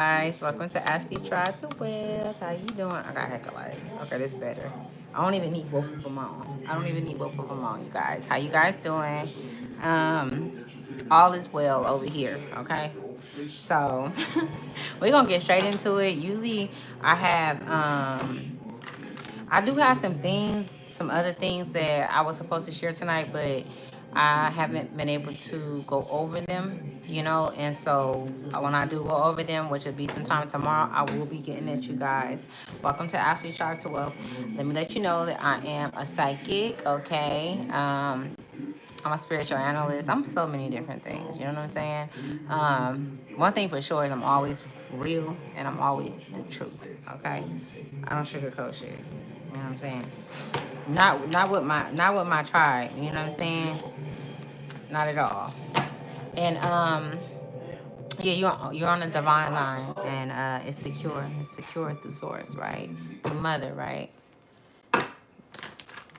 Guys, welcome to Ashley Try to Well. How you doing? I got heck of light. Okay, this better. I don't even need both of them on. I don't even need both of them on, you guys. How you guys doing? All is well over here. Okay, so we're gonna get straight into it. Usually, I have I do have some things, some other things that I was supposed to share tonight, but I haven't been able to go over them, and so when I do go over them, which will be sometime tomorrow, I will be getting at you guys. Welcome to Ashley Chart to Wealth. Let me let you know that I am a psychic, okay? I'm a spiritual analyst. I'm so many different things. You know what I'm saying? One thing for sure is I'm always real and I'm always the truth. Okay, I don't sugarcoat shit. You know what I'm saying? Not with my tribe. You know what I'm saying? Not at all. And yeah, you're on a divine line, and it's secure. It's secure through source, right? Through mother, right?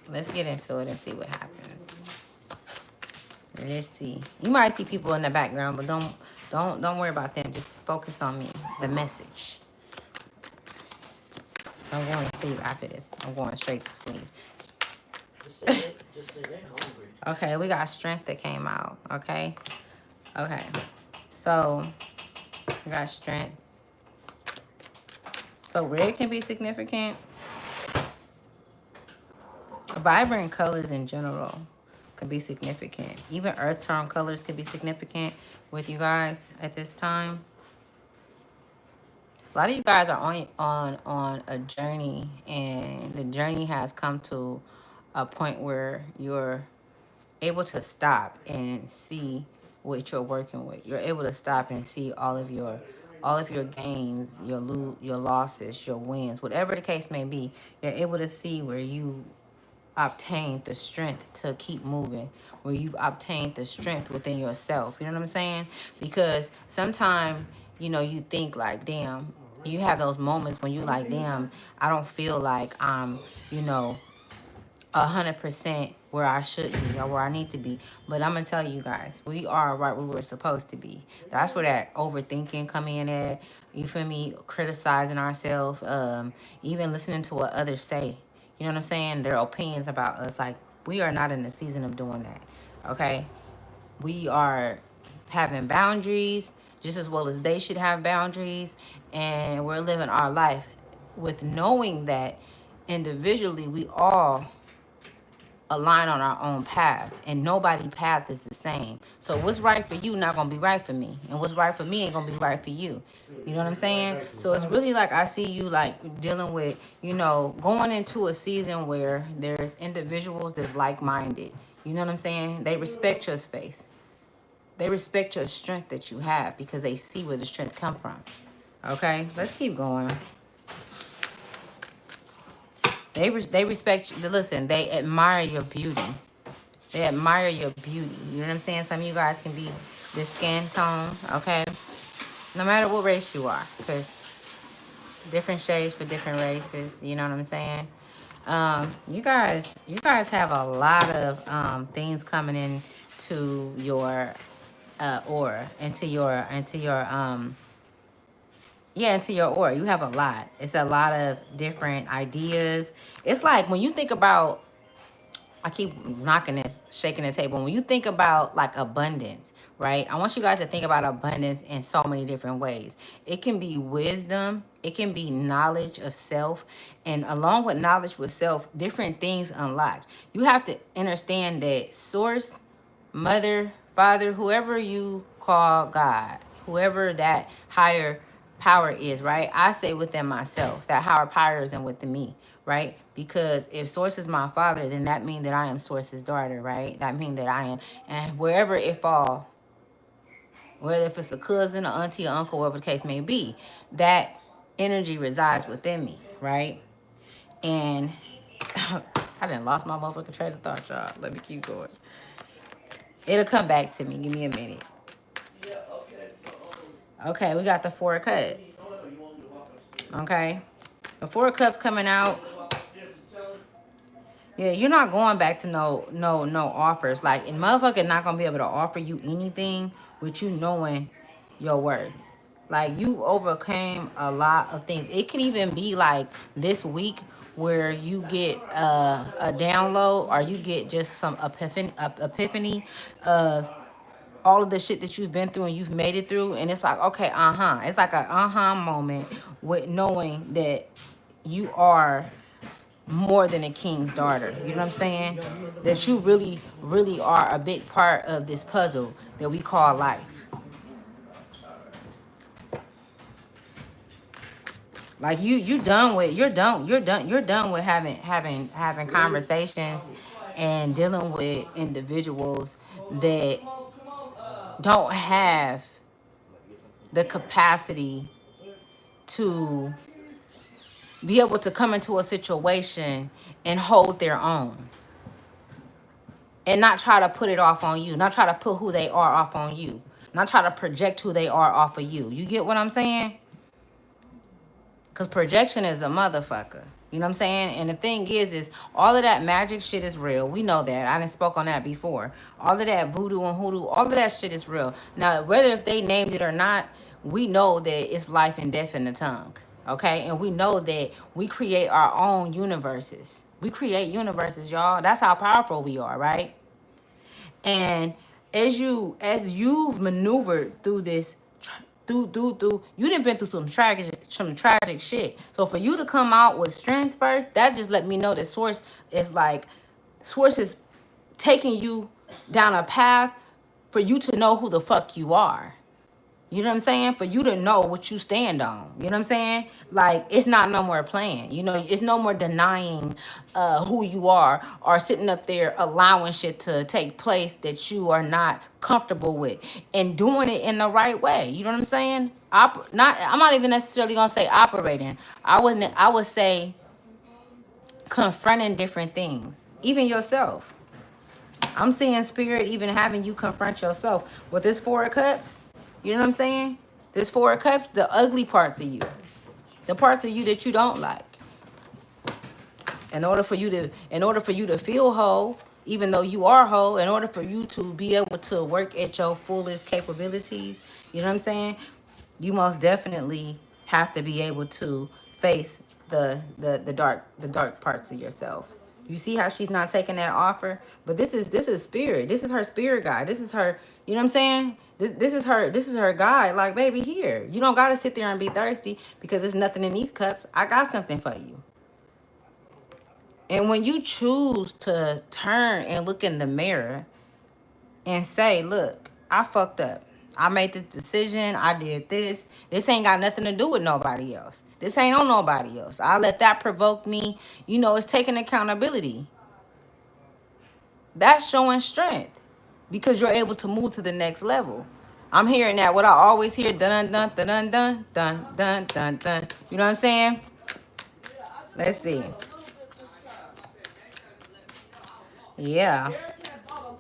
Let's get into it and see what happens. Let's see. You might see people in the background, but don't worry about them. Just focus on me, the message. I'm going to sleep after this. I'm going straight to sleep. Just say they're hungry. Okay, we got strength that came out. Okay. So we got strength. So red can be significant. Vibrant colors in general could be significant. Even earth tone colors could be significant with you guys at this time. A lot of you guys are on a journey, and the journey has come to a point where you're able to stop and see what you're working with. You're able to stop and see all of your gains, your losses, your wins, whatever the case may be. You're able to see where you obtained the strength to keep moving, where you've obtained the strength within yourself. You know what I'm saying? Because sometimes, you think like, damn, you have those moments when you like, damn, I don't feel like I'm, you know, 100% where I should be or where I need to be. But I'm gonna tell you guys, we are right where we're supposed to be. That's where that overthinking come in at. You feel me? Criticizing ourselves, even listening to what others say. You know what I'm saying? Their opinions about us. Like, we are not in the season of doing that. Okay? We are having boundaries just as well as they should have boundaries, and we're living our life with knowing that individually we all align on our own path, and nobody path is the same. So what's right for you not gonna be right for me, and what's right for me ain't gonna be right for you. You know what I'm saying? So it's really like I see you like dealing with, going into a season where there's individuals that's like-minded. You know what I'm saying? They respect your space. They respect your strength that you have because they see where the strength come from. Okay, let's keep going. They respect you. Listen, they admire your beauty. They admire your beauty. You know what I'm saying? Some of you guys can be this skin tone, okay? No matter what race you are, because different shades for different races. You know what I'm saying? You guys have a lot of things coming in to your aura, into your aura. You have a lot. It's a lot of different ideas. It's like when you think about, I keep knocking this, shaking the table. When you think about like abundance, right? I want you guys to think about abundance in so many different ways. It can be wisdom, it can be knowledge of self, and along with knowledge with self, different things unlocked. You have to understand that source, mother, father, whoever you call God, whoever that higher power is, right? I say within myself that higher power is in within me, right? Because if source is my father, then that means that I am source's daughter, right? That means that I am, and wherever it fall, whether if it's a cousin, or auntie, or uncle, whatever the case may be, that energy resides within me, right? And I done lost my motherfucking train of thought, y'all. Let me keep going. It'll come back to me. Give me a minute. Okay, we got the Four of Cups. Okay. The Four of Cups coming out. Yeah, you're not going back to no offers. Like, and motherfucker not gonna be able to offer you anything with you knowing your worth. Like you overcame a lot of things. It can even be like this week where you get a download, or you get just some epiphany of all of the shit that you've been through and you've made it through, and it's like, okay, it's like an moment with knowing that you are more than a king's daughter. You know what I'm saying? That you really, really are a big part of this puzzle that we call life. Like you're done with having conversations and dealing with individuals that don't have the capacity to be able to come into a situation and hold their own, and not try to put it off on you, not try to put who they are off on you, not try to project who they are off of you. You get what I'm saying? Because projection is a motherfucker. You know what I'm saying? And the thing is all of that magic shit is real. We know that. I didn't spoke on that before. All of that voodoo and hoodoo, all of that shit is real. Now, whether if they named it or not, we know that it's life and death in the tongue. Okay? And we know that we create our own universes. We create universes, y'all. That's how powerful we are, right? And as you've maneuvered through this, you done been through some tragic shit. So for you to come out with strength first, that just let me know that source is taking you down a path for you to know who the fuck you are. You know what I'm saying? For you to know what you stand on. You know what I'm saying? Like, it's not no more playing. You know, it's no more denying who you are, or sitting up there allowing shit to take place that you are not comfortable with, and doing it in the right way. You know what I'm saying? I'm not even necessarily gonna say operating. I would say confronting different things. Even yourself. I'm seeing spirit even having you confront yourself with this Four of Cups. You know what I'm saying? This Four of Cups, the ugly parts of you, the parts of you that you don't like. In order for you to feel whole, even though you are whole, in order for you to be able to work at your fullest capabilities, you know what I'm saying? You most definitely have to be able to face the dark parts of yourself. You see how she's not taking that offer? But this is spirit. This is her spirit guide. This is her, you know what I'm saying? This is her guide. Like, baby, here. You don't gotta sit there and be thirsty because there's nothing in these cups. I got something for you. And when you choose to turn and look in the mirror and say, look, I fucked up. I made this decision. I did this. This ain't got nothing to do with nobody else. This ain't on nobody else. I let that provoke me. You know, it's taking accountability. That's showing strength because you're able to move to the next level. I'm hearing that. What I always hear, dun dun dun dun dun dun dun dun dun. You know what I'm saying? Let's see. Yeah.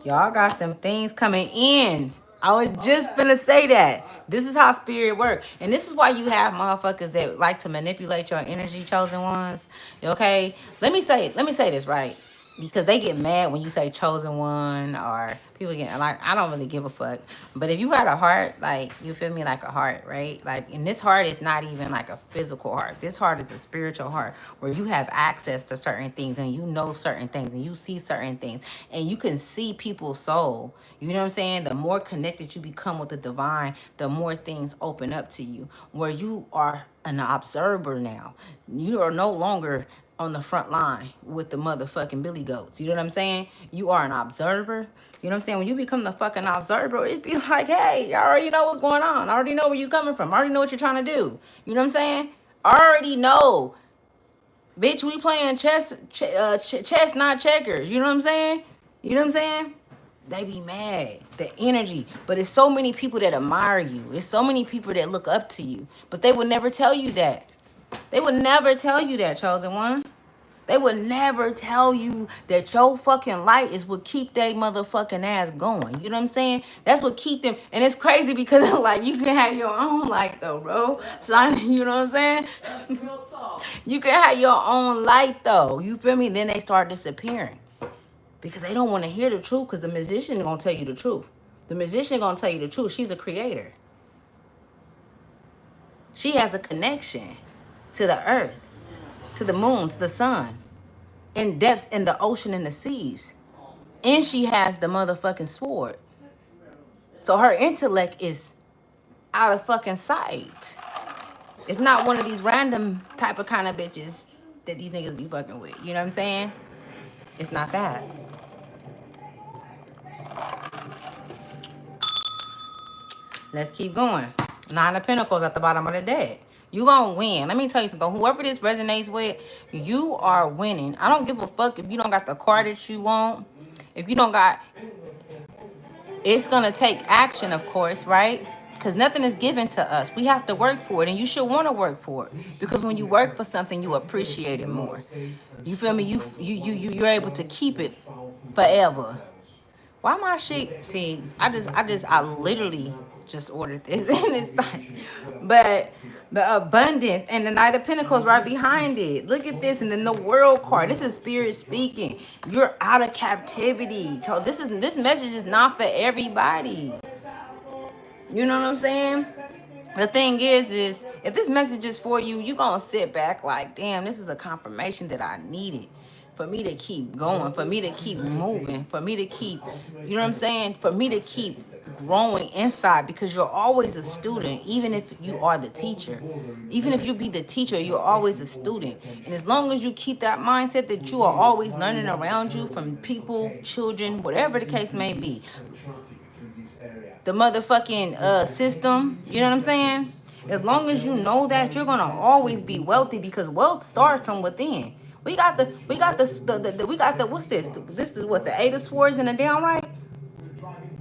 Y'all got some things coming in. I was just finna say that. This is how spirit works. And this is why you have motherfuckers that like to manipulate your energy, chosen ones. Okay? Let me say this, right? Because they get mad when you say chosen one, or people get like, I don't really give a fuck. But if you got a heart, like, you feel me, like a heart, right? Like, and this heart is not even like a physical heart. This heart is a spiritual heart where you have access to certain things, and you know certain things, and you see certain things, and you can see people's soul. You know what I'm saying? The more connected you become with the divine, the more things open up to you, where you are an observer now. You are no longer on the front line with the motherfucking Billy Goats. You know what I'm saying? You are an observer. You know what I'm saying? When you become the fucking observer, it'd be like, hey, I already know what's going on. I already know where you're coming from. I already know what you're trying to do. You know what I'm saying? I already know. Bitch, we playing chess, not checkers. You know what I'm saying? You know what I'm saying? They be mad. The energy. But it's so many people that admire you. It's so many people that look up to you. But they would never tell you that. They would never tell you that, chosen one. They would never tell you that your fucking light is what keep they motherfucking ass going. You know what I'm saying? That's what keep them. And it's crazy because like you can have your own light though, bro. So you know what I'm saying? You can have your own light though. You feel me? Then they start disappearing because they don't want to hear the truth. Because the musician gonna tell you the truth. The musician gonna tell you the truth. She's a creator. She has a connection to the earth, to the moon, to the sun, in depths in the ocean and the seas. And she has the motherfucking sword. So her intellect is out of fucking sight. It's not one of these random type of kind of bitches that these niggas be fucking with. You know what I'm saying? It's not that. Let's keep going. Nine of Pentacles at the bottom of the deck. You gonna win. Let me tell you something. Whoever this resonates with, you are winning. I don't give a fuck if you don't got the car that you want. If you don't got, it's gonna take action, of course, right? Because nothing is given to us. We have to work for it, and you should want to work for it. Because when you work for something, you appreciate it more. You feel me? You're able to keep it forever. Why my shit? See, I literally just ordered this, and it's like, but the abundance and the Knight of Pentacles right behind it. Look at this, and then the World card. This is Spirit speaking. You're out of captivity. So this message is not for everybody. You know what I'm saying? The thing is if this message is for you, you gonna sit back like, damn, this is a confirmation that I needed for me to keep going, for me to keep moving, for me to keep, you know what I'm saying? For me to keep growing inside, because you're always a student, even if you are the teacher. Even if you be the teacher, you're always a student. And as long as you keep that mindset that you are always learning around you from people, children, whatever the case may be, the motherfucking system, you know what I'm saying? As long as you know that, you're gonna always be wealthy, because wealth starts from within. We got the what's this? This is what, the Eight of Swords and the downright.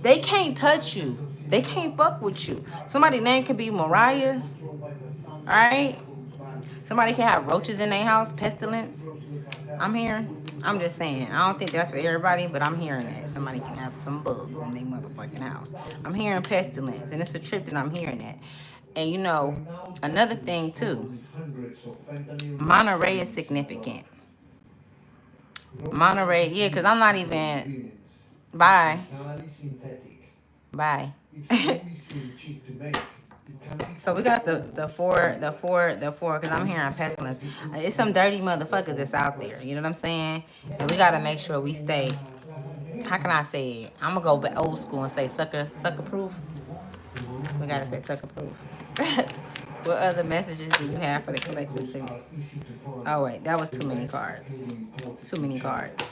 They can't touch you. They can't fuck with you. Somebody's name could be Mariah, all right? Somebody can have roaches in their house, pestilence. I'm hearing. I'm just saying. I don't think that's for everybody, but I'm hearing that. Somebody can have some bugs in their motherfucking house. I'm hearing pestilence, and it's a trip that I'm hearing that. And you know, another thing too, Monterey is significant. Monterey, yeah, because I'm not even. Bye. Bye. So we got the four, because I'm hearing pestilence. It's some dirty motherfuckers that's out there. You know what I'm saying? And we gotta make sure we stay. How can I say it? I'm gonna go back old school and say sucker proof. We gotta say sucker proof. What other messages do you have for the collective signal? Oh wait, that was too many cards. Too many cards.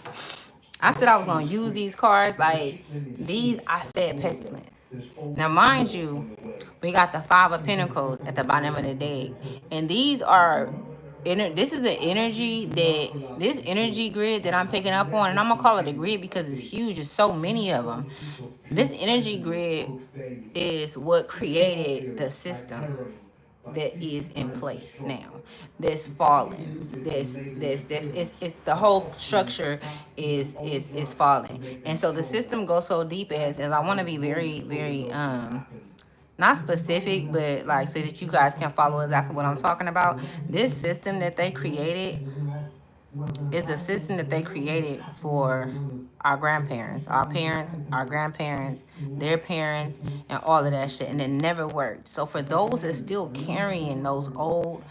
I said I was gonna use these cards like these. I said pestilence. Now, mind you, we got the Five of Pentacles at the bottom of the deck, and these are. This is an energy that this energy grid that I'm picking up on, and I'm gonna call it a grid because it's huge. There's so many of them. This energy grid is what created the system that is in place now. This falling. It's the whole structure is falling. And so the system goes so deep as I want to be very, very not specific, but like so that you guys can follow exactly what I'm talking about. This system that they created is the system that they created for our grandparents, our parents, our grandparents, their parents, and all of that shit, and it never worked. So for those that still carrying those old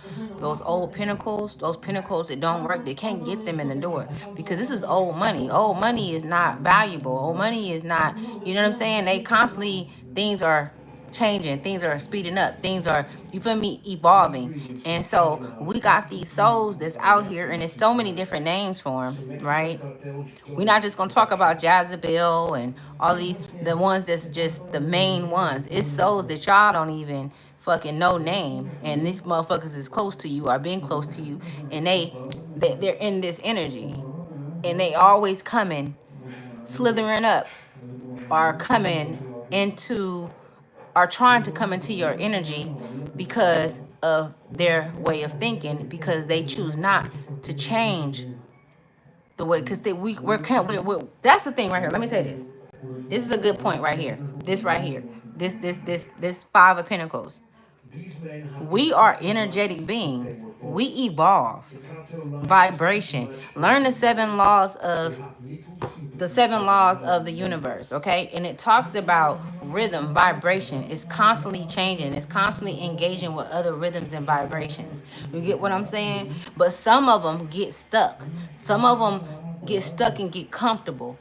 pinnacles, those pinnacles that don't work, they can't get them in the door, because this is old money. Old money is not valuable. Old money is not, you know what I'm saying? They constantly, things are changing, things are speeding up, things are, you feel me, evolving. And so we got these souls that's out here, and there's so many different names for them, right? We're not just gonna talk about Jezebel and all these, the ones that's just the main ones. It's souls that y'all don't even fucking know name, and these motherfuckers is close to you or been close to you, and they're in this energy, and they always coming, slithering up, or coming into, are trying to come into your energy because of their way of thinking, because they choose not to change the way, because that's the thing right here. Let me say this. This is a good point right here. This right here. This Five of Pentacles. We are energetic beings. We evolve. Vibration. Learn the 7 laws of the 7 laws of the universe, okay? And it talks about rhythm, vibration. It's constantly changing. It's constantly engaging with other rhythms and vibrations. You get what I'm saying? But some of them get stuck. Some of them get stuck and get comfortable.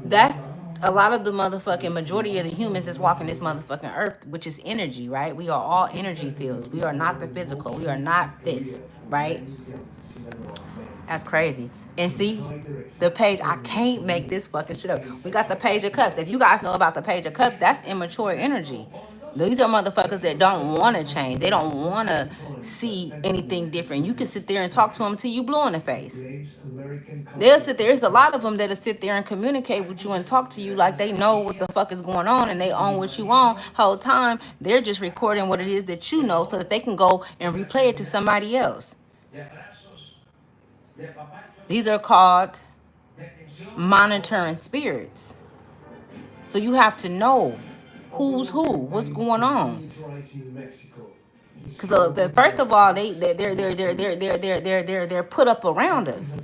That's a lot of the motherfucking majority of the humans that's walking this motherfucking earth, which is energy, right? We are all energy fields. We are not the physical. We are not this, right? That's crazy. And see, the page, I can't make this fucking shit up. We got the Page of Cups. If you guys know about the Page of Cups, that's immature energy. These are motherfuckers that don't want to change. They don't want to see anything different. You can sit there and talk to them till you blue in the face. They'll sit there. There's a lot of them that'll sit there and communicate with you and talk to you like they know what the fuck is going on and they own what you own. Whole time, they're just recording what it is that you know so that they can go and replay it to somebody else. These are called monitoring spirits. So you have to know who's who, what's going on. Because first of all, they're put up around us,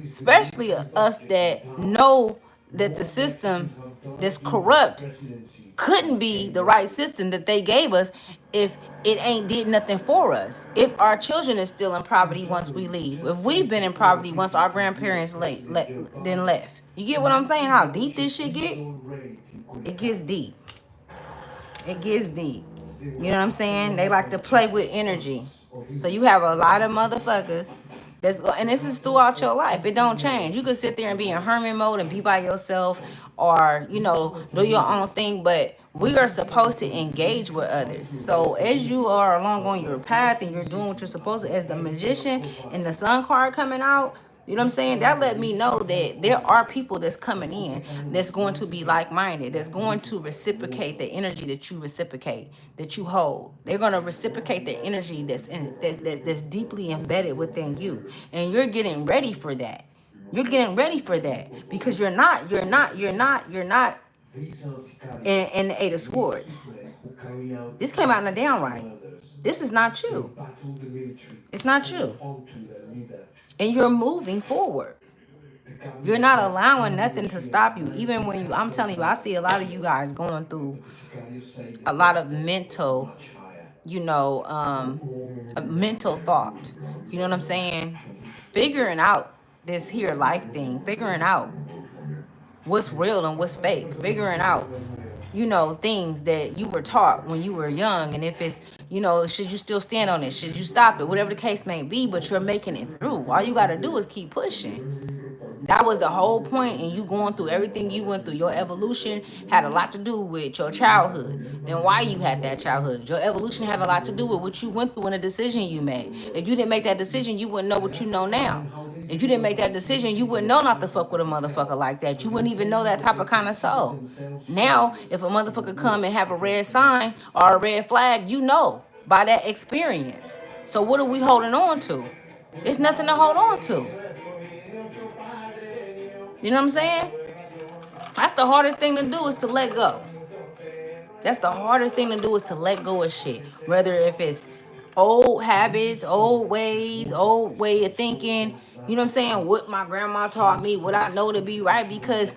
especially us that know that the system that's corrupt couldn't be the right system that they gave us if it ain't did nothing for us. If our children is still in poverty once we leave, if we've been in poverty once our grandparents then left. You get what I'm saying? How deep this shit get? It gets deep. It gets deep. You know what I'm saying? They like to play with energy. So you have a lot of motherfuckers that's, and this is throughout your life. It don't change. You could sit there and be in hermit mode and be by yourself, or you know, do your own thing, but we are supposed to engage with others. So as you are along on your path and you're doing what you're supposed to, as the magician and the sun card coming out, you know what I'm saying? That let me know that there are people that's coming in that's going to be like-minded, that's going to reciprocate the energy that you reciprocate, that you hold. They're going to reciprocate the energy that's deeply embedded within you. And you're getting ready for that. You're getting ready for that because you're not in the Eight of Swords. This came out in the downright. This is not you. It's not you. And you're moving forward. You're not allowing nothing to stop you. Even when I'm telling you, I see a lot of you guys going through a lot of mental, a mental thought. You know what I'm saying? Figuring out this here life thing, figuring out what's real and what's fake, figuring out, things that you were taught when you were young. And if it's, should you still stand on it? Should you stop it? Whatever the case may be, but you're making it through. All you got to do is keep pushing. That was the whole point, and you going through everything you went through. Your evolution had a lot to do with your childhood and why you had that childhood. Your evolution had a lot to do with what you went through and the decision you made. If you didn't make that decision, you wouldn't know what you know now. If you didn't make that decision, you wouldn't know not to fuck with a motherfucker like that. You wouldn't even know that type of kind of soul. Now, if a motherfucker come and have a red sign or a red flag, you know by that experience. So what are we holding on to? It's nothing to hold on to. You know what I'm saying? That's the hardest thing to do, is to let go. That's the hardest thing to do, is to let go of shit. Whether if it's old habits, old ways, old way of thinking. You know what I'm saying? What my grandma taught me, what I know to be right, because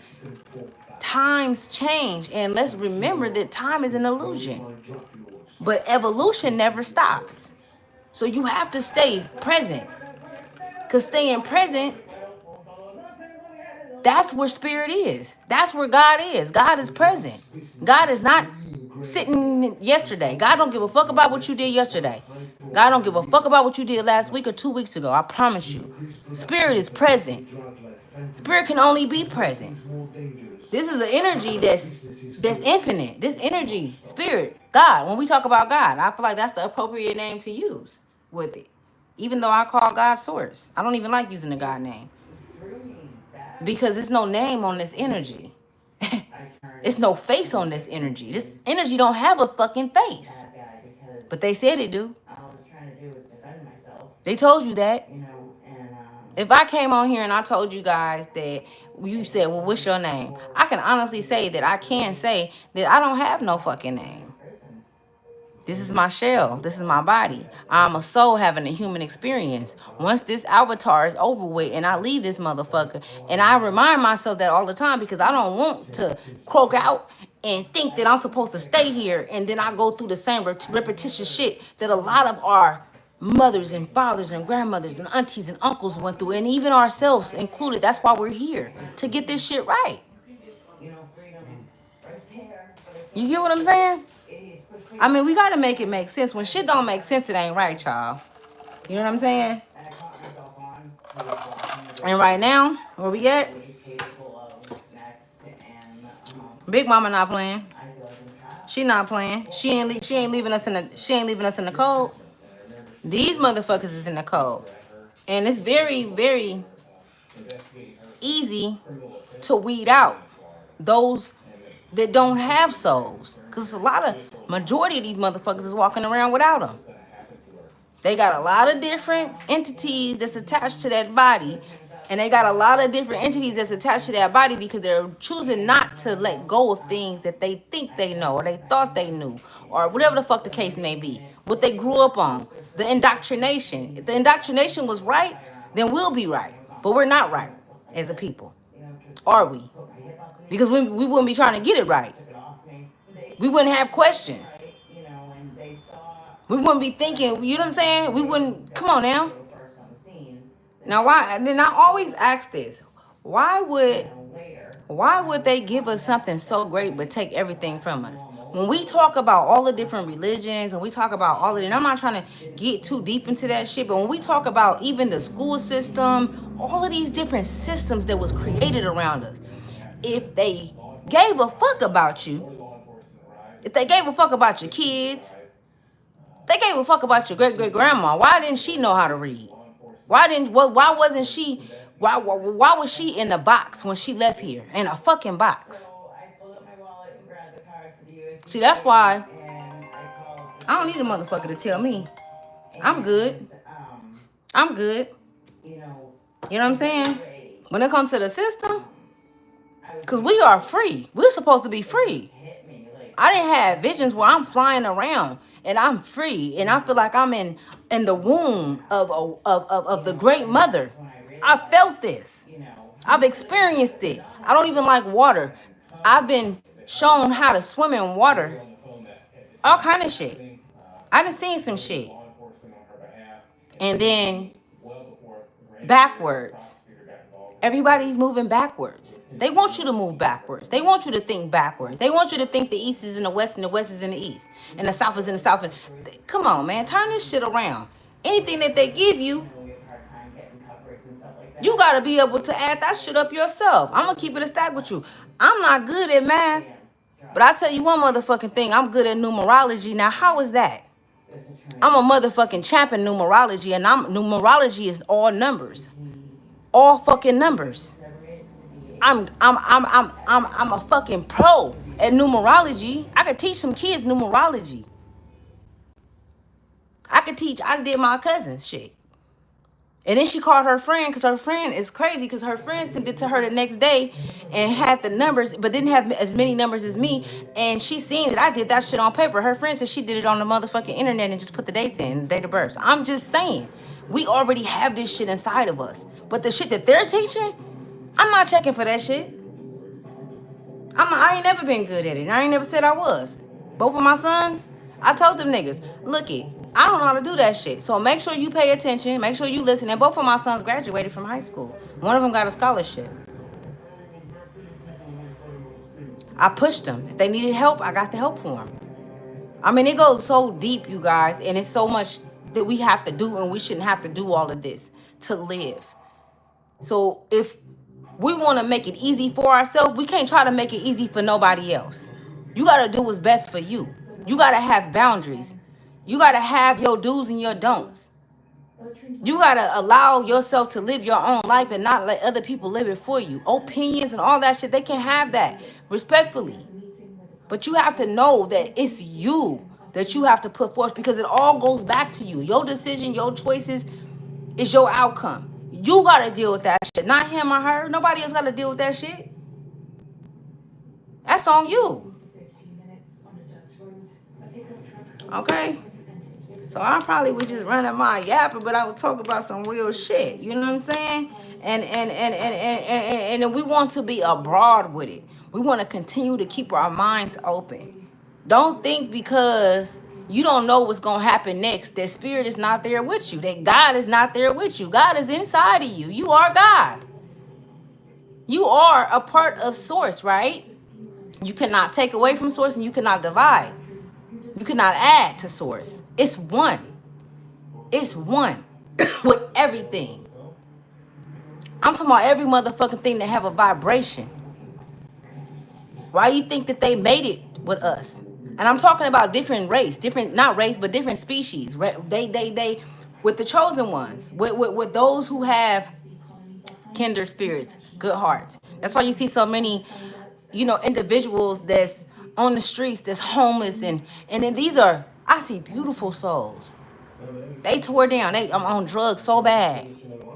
times change. And let's remember that time is an illusion. But evolution never stops. So you have to stay present. Because staying present, that's where spirit is. That's where God is. God is present. God is not sitting yesterday. God don't give a fuck about what you did yesterday. God don't give a fuck about what you did last week or 2 weeks ago. I promise you. Spirit is present. Spirit can only be present. This is an energy that's infinite. This energy, spirit, God. When we talk about God, I feel like that's the appropriate name to use with it. Even though I call God source. I don't even like using the God name. Because there's no name on this energy. It's no face on this energy. This energy don't have a fucking face. But they said it do. They told you that. If I came on here and I told you guys that you said, well, what's your name? I can honestly say that I can say that I don't have no fucking name. This is my shell. This is my body. I'm a soul having a human experience. Once this avatar is over with and I leave this motherfucker, and I remind myself that all the time because I don't want to croak out and think that I'm supposed to stay here and then I go through the same repetitious shit that a lot of our mothers and fathers and grandmothers and aunties and uncles went through, and even ourselves included. That's why we're here, to get this shit right. You get what I'm saying? I mean, we gotta make it make sense. When shit don't make sense, it ain't right, y'all. You know what I'm saying? And right now, where we at? Big Mama not playing. She not playing. She ain't leaving us in the cold. These motherfuckers is in the cold. And it's very, very easy to weed out those that don't have souls. Because a lot of majority of these motherfuckers is walking around without them. They got a lot of different entities that's attached to that body. And they got a lot of different entities that's attached to that body because they're choosing not to let go of things that they think they know or they thought they knew or whatever the fuck the case may be. What they grew up on. The indoctrination. If the indoctrination was right, then we'll be right. But we're not right as a people. Are we? Because we wouldn't be trying to get it right. We wouldn't have questions. We wouldn't be thinking, you know what I'm saying? We wouldn't, come on now. Now why, and then I always ask this, why would they give us something so great but take everything from us? When we talk about all the different religions and we talk about all of it, and I'm not trying to get too deep into that shit, but when we talk about even the school system, all of these different systems that was created around us, if they gave a fuck about you, if they gave a fuck about your kids, they gave a fuck about your great-great-grandma, why didn't she know how to read? Why wasn't she, why was she in the box when she left here? In a fucking box. See, that's why I don't need a motherfucker to tell me. I'm good. I'm good. You know what I'm saying? When it comes to the system, because we are free. We're supposed to be free. I didn't have visions where I'm flying around and I'm free and I feel like I'm in the womb of the great mother. I felt this. I've experienced it. I don't even like water. I've been shown how to swim in water. All kind of shit. I done seen some shit. And then backwards. Everybody's moving backwards. They want you to move backwards. They want you to think backwards. They want you to think the East is in the West and the West is in the East. And the South is in the South. Come on, man. Turn this shit around. Anything that they give you, you got to be able to add that shit up yourself. I'm going to keep it a stack with you. I'm not good at math. But I tell you one motherfucking thing. I'm good at numerology. Now, how is that? I'm a motherfucking champ in numerology. And numerology is all numbers. All fucking numbers. I'm a fucking pro at numerology. I could teach some kids numerology. I did my cousin's shit. And then she called her friend because her friend is crazy because her friend sent it to her the next day and had the numbers, but didn't have as many numbers as me. And she seen that I did that shit on paper. Her friend said she did it on the motherfucking internet and just put the dates in, the date of birth. So I'm just saying, we already have this shit inside of us. But the shit that they're teaching, I'm not checking for that shit. I ain't never been good at it. I ain't never said I was. Both of my sons, I told them niggas, look it, I don't know how to do that shit. So make sure you pay attention. Make sure you listen. And both of my sons graduated from high school. One of them got a scholarship. I pushed them. If they needed help, I got the help for them. I mean, it goes so deep, you guys. And it's so much that we have to do. And we shouldn't have to do all of this to live. So if we want to make it easy for ourselves, we can't try to make it easy for nobody else. You got to do what's best for you. You got to have boundaries. You got to have your do's and your don'ts. You got to allow yourself to live your own life and not let other people live it for you. Opinions and all that shit, they can have that respectfully. But you have to know that it's you that you have to put forth because it all goes back to you. Your decision, your choices is your outcome. You got to deal with that shit, not him or her. Nobody else got to deal with that shit. That's on you. Okay? So I probably was just running my yapper, but I was talking about some real shit. You know what I'm saying? And we want to be abroad with it. We want to continue to keep our minds open. Don't think because you don't know what's gonna happen next that spirit is not there with you. That God is not there with you. God is inside of you. You are God. You are a part of source, right? You cannot take away from source and you cannot divide. You cannot add to source. It's one. It's one with everything. I'm talking about every motherfucking thing that have a vibration. Why you think that they made it with us? And I'm talking about different race, different not race, but different species. They with the chosen ones, with those who have kinder spirits, good hearts. That's why you see so many, individuals that's on the streets, that's homeless, and then these are I see beautiful souls. They tore down. I'm on drugs so bad.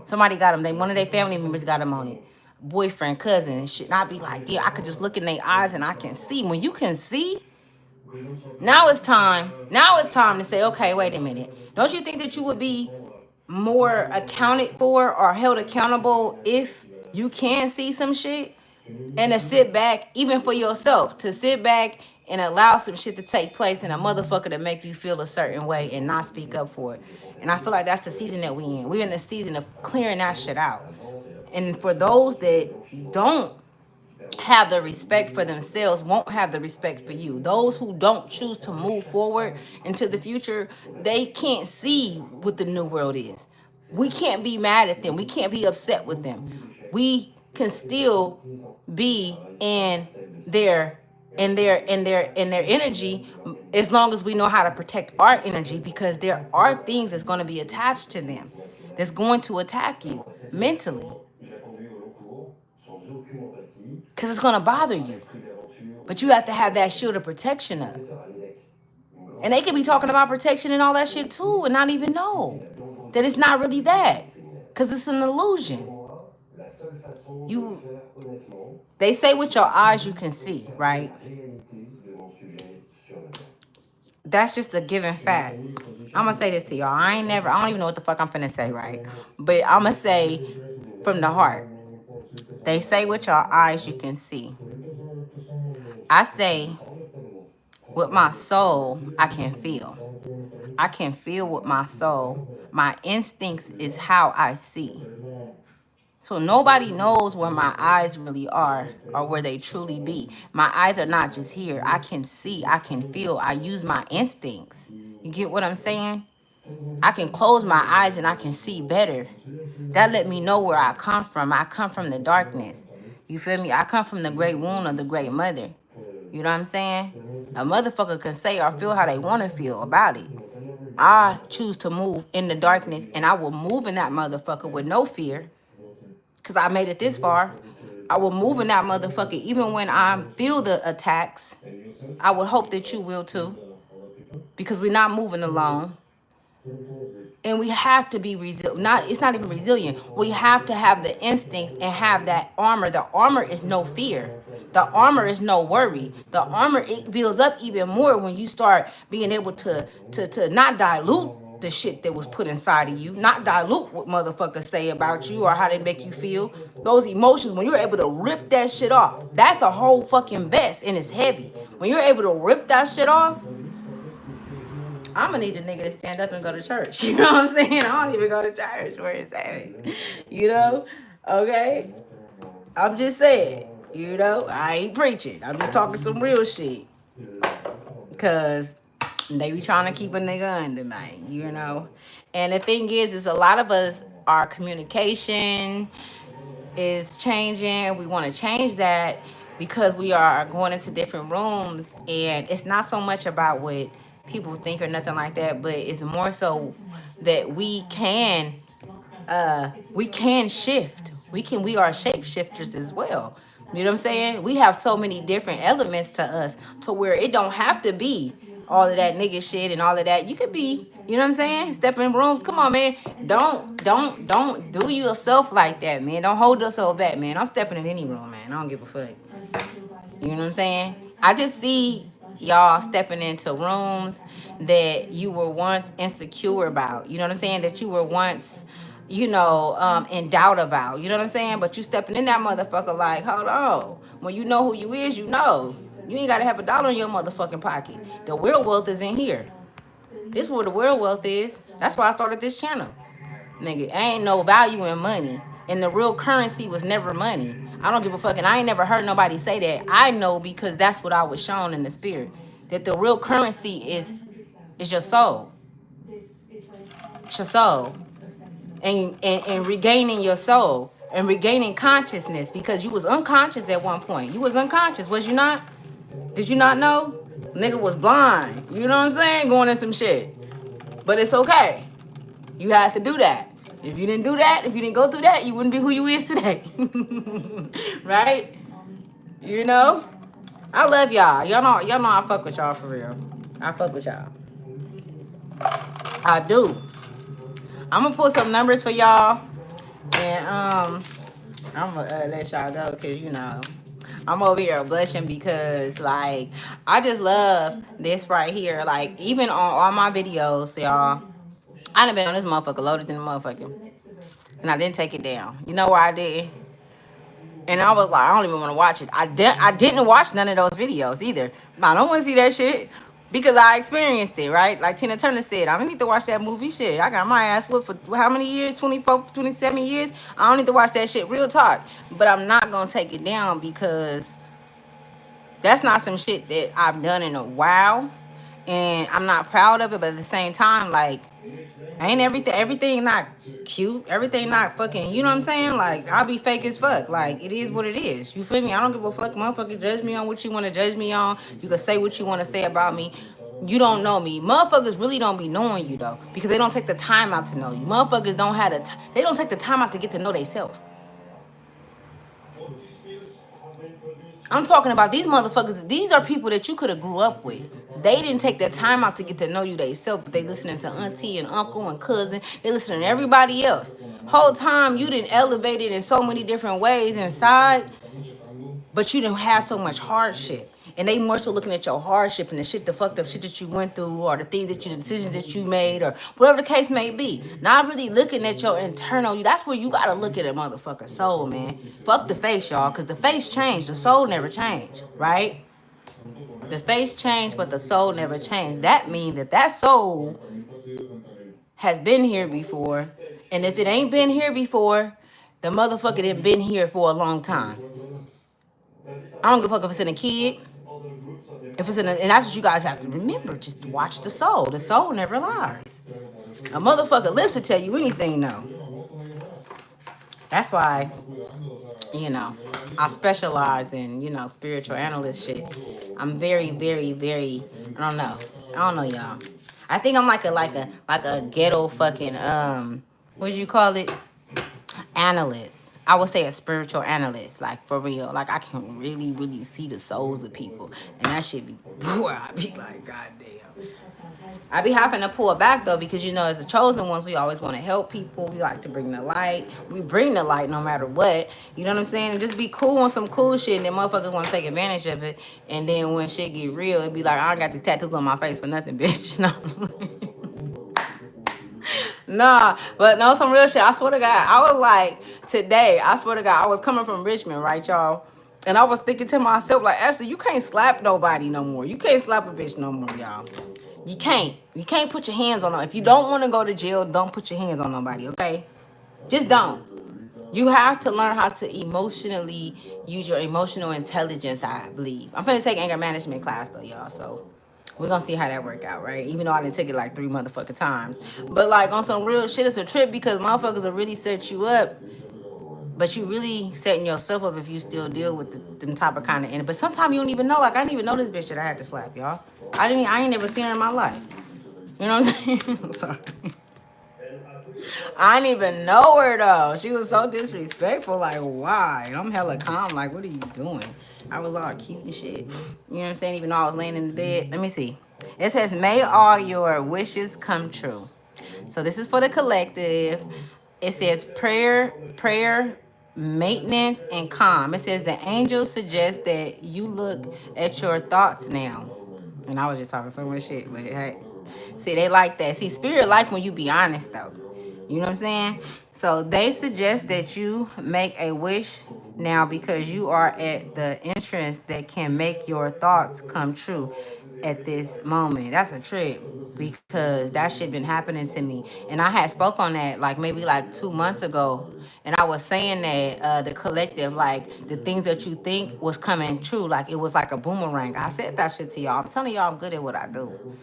Somebody got them. One of their family members got them on it. Boyfriend, cousin, and shit. And I be like, yeah, I could just look in their eyes and I can see. When you can see, now it's time. Now it's time to say, okay, wait a minute. Don't you think that you would be more accounted for or held accountable if you can see some shit? And to sit back, even for yourself, to sit back and allow some shit to take place and a motherfucker to make you feel a certain way and not speak up for it. And I feel like that's the season that we in. We're in the season of clearing that shit out. And for those that don't have the respect for themselves, won't have the respect for you. Those who don't choose to move forward into the future, they can't see what the new world is. We can't be mad at them. We can't be upset with them. We can still be in their energy as long as we know how to protect our energy, because there are things that's going to be attached to them that's going to attack you mentally, because it's going to bother you. But you have to have that shield of protection up. And they could be talking about protection and all that shit too and not even know that it's not really that, because it's an illusion. They say with your eyes you can see, right? That's just a given fact. I'm gonna say this to y'all. I don't even know what the fuck I'm finna say, right? But I'm gonna say from the heart. They say with your eyes you can see. I say with my soul I can feel. I can feel with my soul. My instincts is how I see. So nobody knows where my eyes really are or where they truly be. My eyes are not just here. I can see, I can feel. I use my instincts. You get what I'm saying? I can close my eyes and I can see better. That let me know where I come from. I come from the darkness. You feel me? I come from the great womb of the great mother. You know what I'm saying? A motherfucker can say or feel how they want to feel about it. I choose to move in the darkness, and I will move in that motherfucker with no fear, because I made it this far. I will move in that motherfucker even when I feel the attacks. I would hope that you will too, because we're not moving alone. And we have to be resilient. It's not even resilient. We have to have the instincts and have that armor. The armor is no fear. The armor is no worry. The armor, it builds up even more when you start being able to not dilute the shit that was put inside of you, not dilute what motherfuckers say about you or how they make you feel. Those emotions, when you're able to rip that shit off, that's a whole fucking vest, and it's heavy. When you're able to rip that shit off, I'm gonna need a nigga to stand up and go to church. You know what I'm saying? I don't even go to church where it's at. You know? Okay? I'm just saying. You know? I ain't preaching. I'm just talking some real shit. Because they be trying to keep a nigga under, man. You know? And the thing is a lot of us, our communication is changing. We want to change that because we are going into different rooms, and it's not so much about what people think or nothing like that, but it's more so that we can shift. We are shapeshifters as well. You know what I'm saying? We have so many different elements to us to where it don't have to be all of that nigga shit and all of that. You could be, you know what I'm saying? Step in rooms. Come on, man. Don't do yourself like that, man. Don't hold yourself back, man. I'm stepping in any room, man. I don't give a fuck. You know what I'm saying? I just see y'all stepping into rooms, that you were once insecure about. You know what I'm saying? That you were once, you know, in doubt about. You know what I'm saying? But you stepping in that motherfucker like, hold on. When you know who you is, you know. You ain't gotta have a dollar in your motherfucking pocket. The real wealth is in here. This is where the real wealth is. That's why I started this channel. Nigga, ain't no value in money. And the real currency was never money. I don't give a fuck. And I ain't never heard nobody say that. I know because that's what I was shown in the spirit. That the real currency is your soul. It's your soul. And regaining your soul. And regaining consciousness. Because you was unconscious at one point. You was unconscious, was you not? Did you not know? Nigga was blind. You know what I'm saying? Going in some shit. But it's okay. You have to do that. If you didn't do that, if you didn't go through that, you wouldn't be who you is today. Right? You know? I love y'all. Y'all know I fuck with y'all for real. I fuck with y'all. I do. I'm gonna pull some numbers for y'all. And I'm gonna let y'all go because you know I'm over here blushing because like I just love this right here. Like even on all my videos, y'all, I done been on this motherfucker loaded in the motherfucker. And I didn't take it down. You know where I did? And I was like, I don't even want to watch it. I didn't watch none of those videos either. I don't want to see that shit because I experienced it, right? Like Tina Turner said, I don't need to watch that movie shit. I got my ass whooped for how many years? 24, 27 years? I don't need to watch that shit. Real talk. But I'm not going to take it down because that's not some shit that I've done in a while. And I'm not proud of it. But at the same time, like, ain't everything not cute, everything not fucking, you know what I'm saying? Like I'll be fake as fuck. Like it is what it is. You feel me? I don't give a fuck. Motherfucker, judge me on what you want to judge me on. You can say what you want to say about me. You don't know me. Motherfuckers really don't be knowing you though, because they don't take the time out to know you. Motherfuckers don't have they don't take the time out to get to know themselves. I'm talking about these motherfuckers. These are people that you could have grew up with. They didn't take that time out to get to know you themselves, but they listening to auntie and uncle and cousin. They listening to everybody else. Whole time you didn't elevate it in so many different ways inside, but you didn't have so much hardship. And they more so looking at your hardship and the shit, the fucked up shit that you went through, or the things that you, the decisions that you made, or whatever the case may be. Not really looking at your internal. That's where you gotta look at a motherfucker soul, man. Fuck the face, y'all, because the face changed, the soul never changed, right? The face changed, but the soul never changed. That means that soul has been here before, and if it ain't been here before, the motherfucker didn't been here for a long time. I don't give a fuck if it's in a kid. If it's in a, and that's what you guys have to remember. Just watch the soul. The soul never lies. A motherfucker lips will tell you anything now. That's why, you know, I specialize in, you know, spiritual analyst shit. I'm very, very, very, I don't know, y'all. I think I'm like a ghetto fucking, what do you call it? Analyst. I would say a spiritual analyst, like for real. Like I can really, really see the souls of people. And that shit be, boy, I be like, goddamn. I be having to pull back though, because you know, as the chosen ones, we always want to help people. We like to bring the light. We bring the light no matter what. You know what I'm saying? And just be cool on some cool shit, and then motherfuckers want to take advantage of it. And then when shit get real, it be like, I got the tattoos on my face for nothing, bitch. You know? Nah, but no, some real shit. I swear to God, I was like, today, I swear to God, I was coming from Richmond, right, y'all? And I was thinking to myself, like, Ashley, you can't slap nobody no more. You can't slap a bitch no more, y'all. You can't. You can't put your hands on them. If you don't want to go to jail, don't put your hands on nobody, okay? Just don't. You have to learn how to emotionally use your emotional intelligence, I believe. I'm finna take anger management class, though, y'all, so we're gonna see how that work out, right? Even though I didn't take it like 3 motherfucking times. But like on some real shit, it's a trip because motherfuckers will really set you up. But you really setting yourself up if you still deal with them type of kind of energy. But sometimes you don't even know. Like I didn't even know this bitch that I had to slap, y'all. I ain't never seen her in my life. You know what I'm saying? I'm sorry. I didn't even know her though. She was so disrespectful. Like, why? And I'm hella calm. Like, what are you doing? I was all cute and shit. You know what I'm saying? Even though I was laying in the bed. Let me see. It says, may all your wishes come true. So this is for the collective. It says prayer, maintenance, and calm. It says the angels suggest that you look at your thoughts now. And I was just talking so much shit, but hey. See, they like that. See, spirit like when you be honest though. You know what I'm saying? So they suggest that you make a wish now because you are at the entrance that can make your thoughts come true at this moment. That's a trip because that shit been happening to me. And I had spoke on that like maybe like 2 months ago. And I was saying that the collective, like the things that you think was coming true, like it was like a boomerang. I said that shit to y'all. I'm telling y'all I'm good at what I do.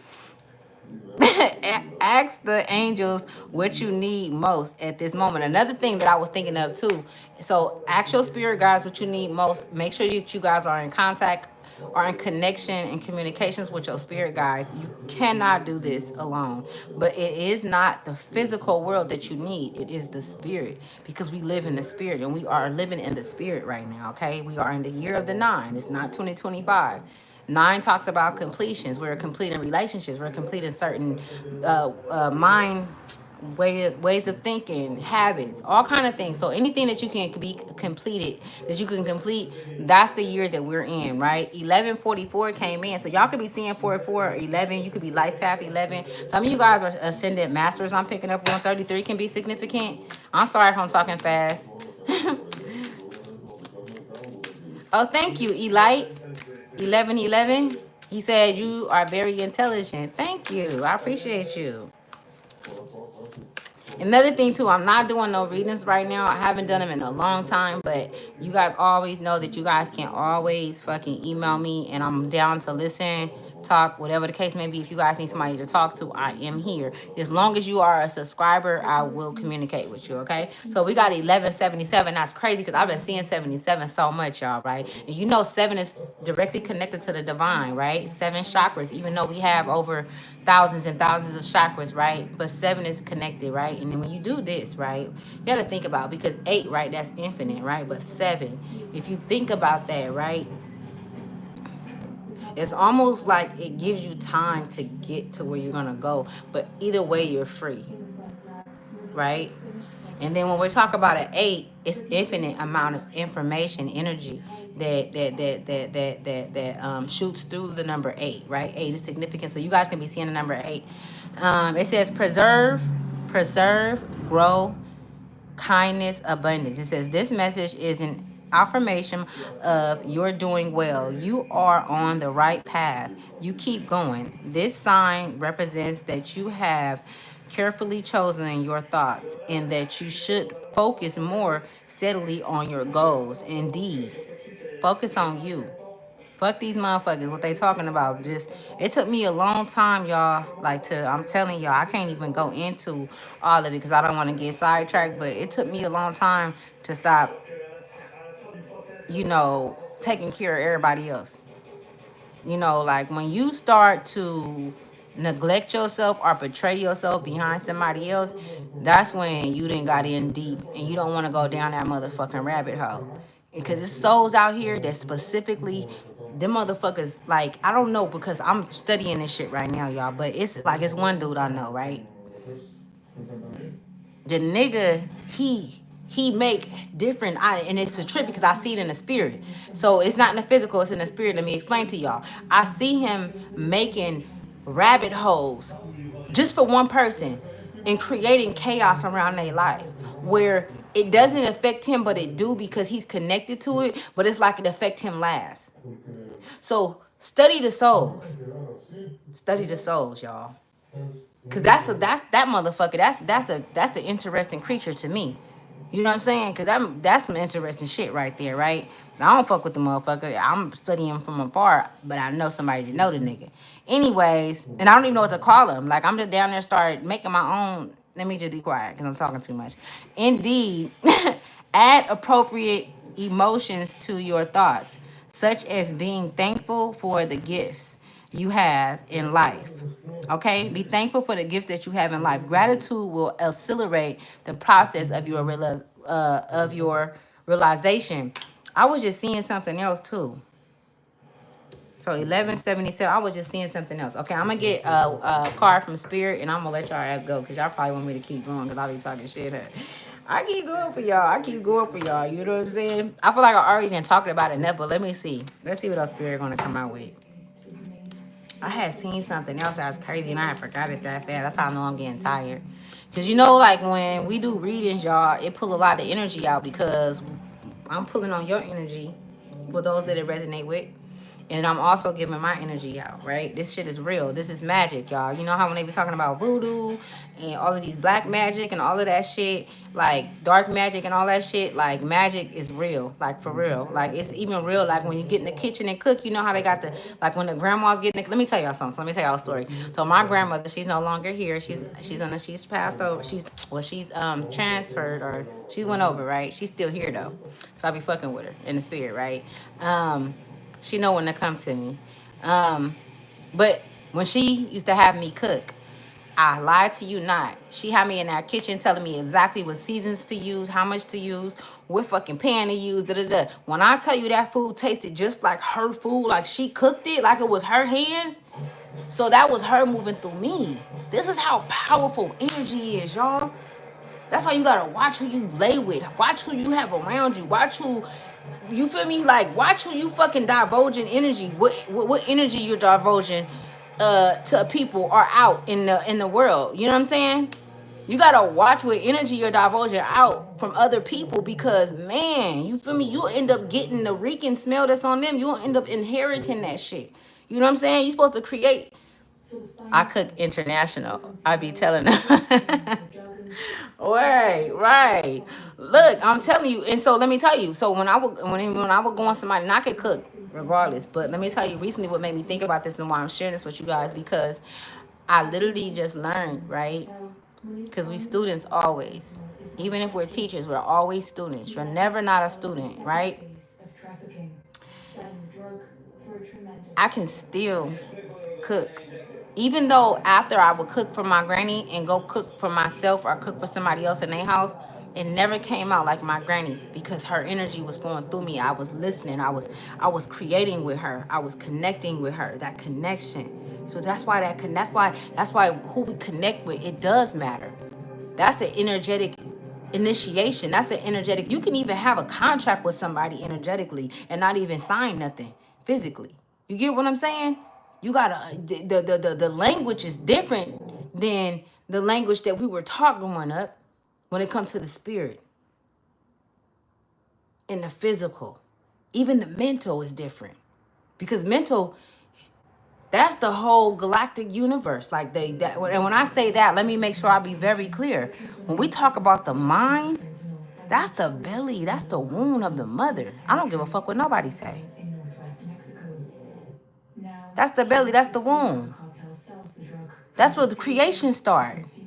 Ask the angels what you need most at this moment. Another thing that I was thinking of too. So ask your spirit guides what you need most. Make sure that you guys are in contact or in connection and communications with your spirit guides. You cannot do this alone. But it is not the physical world that you need. It is the spirit. Because we live in the spirit and we are living in the spirit right now. Okay. We are in the year of the 9. It's not 2025. 9 talks about completions. We're completing relationships. We're completing certain mind ways of thinking, habits, all kind of things. So anything that you can be completed, that you can complete, that's the year that we're in, right? 1144 came in. So y'all could be seeing 44 or 11. You could be life path 11. Some of you guys are ascendant masters. I'm picking up 133 can be significant. I'm sorry if I'm talking fast. Oh, thank you, Elite. 1111. He said you are very intelligent. Thank you. I appreciate you. Another thing too, I'm not doing no readings right now. I haven't done them in a long time, but you guys always know that you guys can always fucking email me and I'm down to listen, talk, whatever the case may be. If you guys need somebody to talk to, I am here. As long as you are a subscriber, I will communicate with you, okay? So we got 1177. That's crazy because I've been seeing 77 so much, y'all, right? And you know 7 is directly connected to the divine, right? 7 chakras, even though we have over thousands and thousands of chakras, right? But 7 is connected, right? And then when you do this, right, you got to think about, because 8, right, that's infinite, right? But 7, if you think about that, right, it's almost like it gives you time to get to where you're gonna go, but either way you're free, right? And then when we talk about an 8, it's infinite amount of information, energy that shoots through the number 8, right? 8 is significant, so you guys can be seeing the number 8. It says preserve, grow, kindness, abundance. It says this message is an affirmation of you're doing well. You are on the right path. You keep going. This sign represents that you have carefully chosen your thoughts and that you should focus more steadily on your goals. Indeed, focus on you. Fuck these motherfuckers, what they talking about. Just, it took me a long time, y'all, like to, I'm telling y'all, I can't even go into all of it because I don't want to get sidetracked, but it took me a long time to stop, taking care of everybody else. Like when you start to neglect yourself or betray yourself behind somebody else, that's when you done got in deep and you don't want to go down that motherfucking rabbit hole. Because there's souls out here that specifically, them motherfuckers, like, I don't know because I'm studying this shit right now, y'all, but it's like, it's one dude I know, right? The nigga, he make different, and it's a trip because I see it in the spirit. So it's not in the physical, it's in the spirit. Let me explain to y'all. I see him making rabbit holes just for one person and creating chaos around their life where it doesn't affect him, but it do because he's connected to it, but it's like it affect him last. So study the souls. Study the souls, y'all. Cause that's that motherfucker. That's the interesting creature to me. You know what I'm saying? Cause that's some interesting shit right there, right? I don't fuck with the motherfucker. I'm studying from afar, but I know somebody to know the nigga. Anyways, and I don't even know what to call him. Like I'm just down there start making my own. Let me just be quiet because I'm talking too much. Indeed, add appropriate emotions to your thoughts, such as being thankful for the gifts you have in life. Okay, be thankful for the gifts that you have in life. Gratitude will accelerate the process of your realization. I was just seeing something else too. So 1177. I was just seeing something else. Okay, I'm gonna get a card from Spirit, and I'm gonna let y'all ass go because y'all probably want me to keep going because I'll be talking shit. I keep going for y'all. I keep going for y'all. You know what I'm saying? I feel like I already been talking about it enough, but let me see. Let's see what else Spirit gonna come out with. I had seen something else that was crazy and I had forgot it that fast. That's how I know I'm getting tired. Cause you know, like when we do readings, y'all, it pull a lot of energy out because I'm pulling on your energy for those that it resonate with. And I'm also giving my energy out, right? This shit is real. This is magic, y'all. You know how when they be talking about voodoo and all of these black magic and all of that shit, like dark magic and all that shit, like magic is real, like for real. Like it's even real. Like when you get in the kitchen and cook, you know how they got the, like when the grandma's getting, let me tell y'all something. So let me tell y'all a story. So my grandmother, she's no longer here. She's passed over. She's transferred, or she went over, right? She's still here though. So I be fucking with her in the spirit, right? She know when to come to me. But when she used to have me cook, I lied to you not. She had me in that kitchen telling me exactly what seasons to use, how much to use, what fucking pan to use, da da da. When I tell you that food tasted just like her food, like she cooked it, like it was her hands. So that was her moving through me. This is how powerful energy is, y'all. That's why you gotta watch who you lay with. Watch who you have around you. Watch who, you feel me? Like watch who you fucking divulging energy. What energy you're divulging to people or out in the world. You know what I'm saying? You gotta watch what energy you're divulging out from other people because man, you feel me? You'll end up getting the reeking smell that's on them. You'll end up inheriting that shit. You know what I'm saying? You're supposed to create. I cook international. I be telling them. Right, right. Look, I'm telling you. And so let me tell you. So when I would go on somebody, and I could cook regardless. But let me tell you recently what made me think about this and why I'm sharing this with you guys because I literally just learned, right? Because we students always, even if we're teachers, we're always students. You're never not a student, right? I can still cook. Even though after I would cook for my granny and go cook for myself or cook for somebody else in their house, it never came out like my granny's because her energy was flowing through me. I was listening. I was creating with her. I was connecting with her. That connection. So that's why who we connect with, it does matter. That's an energetic initiation. That's an energetic. You can even have a contract with somebody energetically and not even sign nothing physically. You get what I'm saying? You gotta the language is different than the language that we were taught growing up when it comes to the spirit and the physical. Even the mental is different because mental, that's the whole galactic universe. Like and when I say that, let me make sure I be very clear. When we talk about the mind, that's the belly, that's the womb of the mother. I don't give a fuck what nobody say. That's the belly, that's the womb. That's where the creation starts.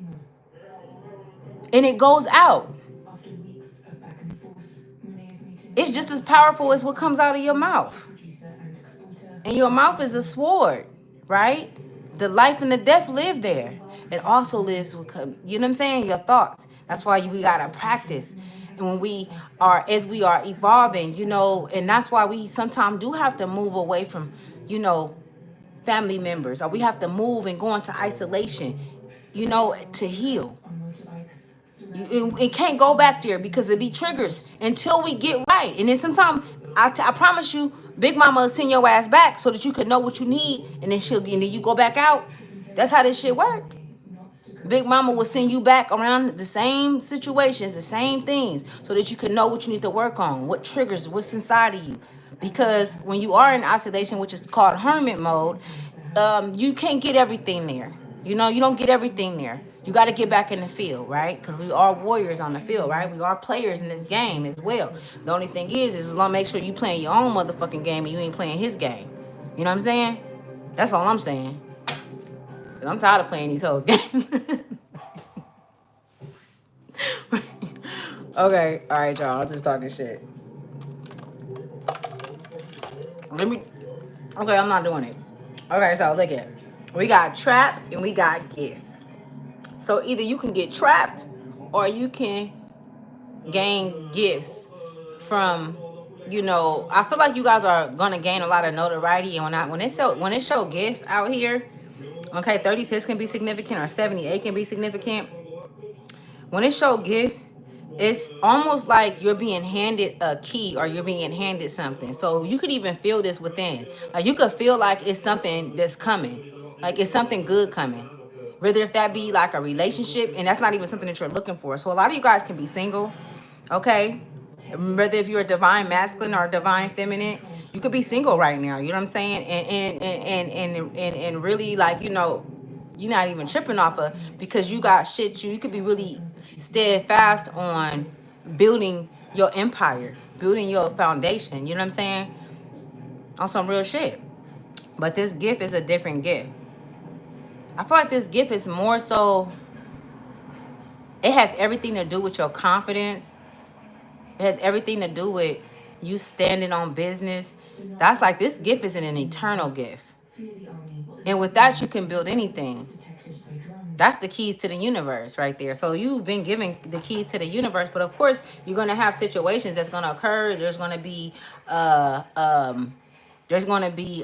And it goes out. It's just as powerful as what comes out of your mouth. And your mouth is a sword, right? The life and the death live there. It also lives with, you know what I'm saying? Your thoughts. That's why we gotta practice. And when as we are evolving, and that's why we sometimes do have to move away from, family members, or we have to move and go into isolation, to heal. It can't go back there because it be triggers until we get right. And then sometimes I promise you, Big Mama will send your ass back so that you could know what you need, and then and then you go back out. That's how this shit work. Big Mama will send you back around the same situations, the same things, so that you can know what you need to work on, what triggers, what's inside of you. Because when you are in isolation, which is called hermit mode, you can't get everything there. You don't get everything there. You got to get back in the field, right? Because we are warriors on the field, right? We are players in this game as well. The only thing is long make sure you playing your own motherfucking game and you ain't playing his game. You know what I'm saying? That's all I'm saying. 'Cause I'm tired of playing these hoes games. Okay, all right, y'all. I'm just talking shit. Okay, I'm not doing it. Okay, so look at, we got trap and we got gift. So either you can get trapped or you can gain gifts from, I feel like you guys are gonna gain a lot of notoriety. And when it show gifts out here, okay, 36 can be significant or 78 can be significant. When it show gifts, it's almost like you're being handed a key or you're being handed something. So you could even feel this within. Like you could feel like it's something that's coming. Like it's something good coming. Whether if that be like a relationship, and that's not even something that you're looking for. So a lot of you guys can be single, okay? Whether if you're a divine masculine or a divine feminine, you could be single right now. You know what I'm saying? And really like, you know, you're not even tripping off of because you got shit you could be really steadfast on building your empire, building your foundation, you know what I'm saying? On some real shit. But this gift is a different gift. I feel like this gift is more so, it has everything to do with your confidence. It has everything to do with you standing on business. That's like this gift is an eternal gift. And with that, you can build anything. That's the keys to the universe right there. So you've been given the keys to the universe, but of course you're gonna have situations that's gonna occur. Uh um there's going to be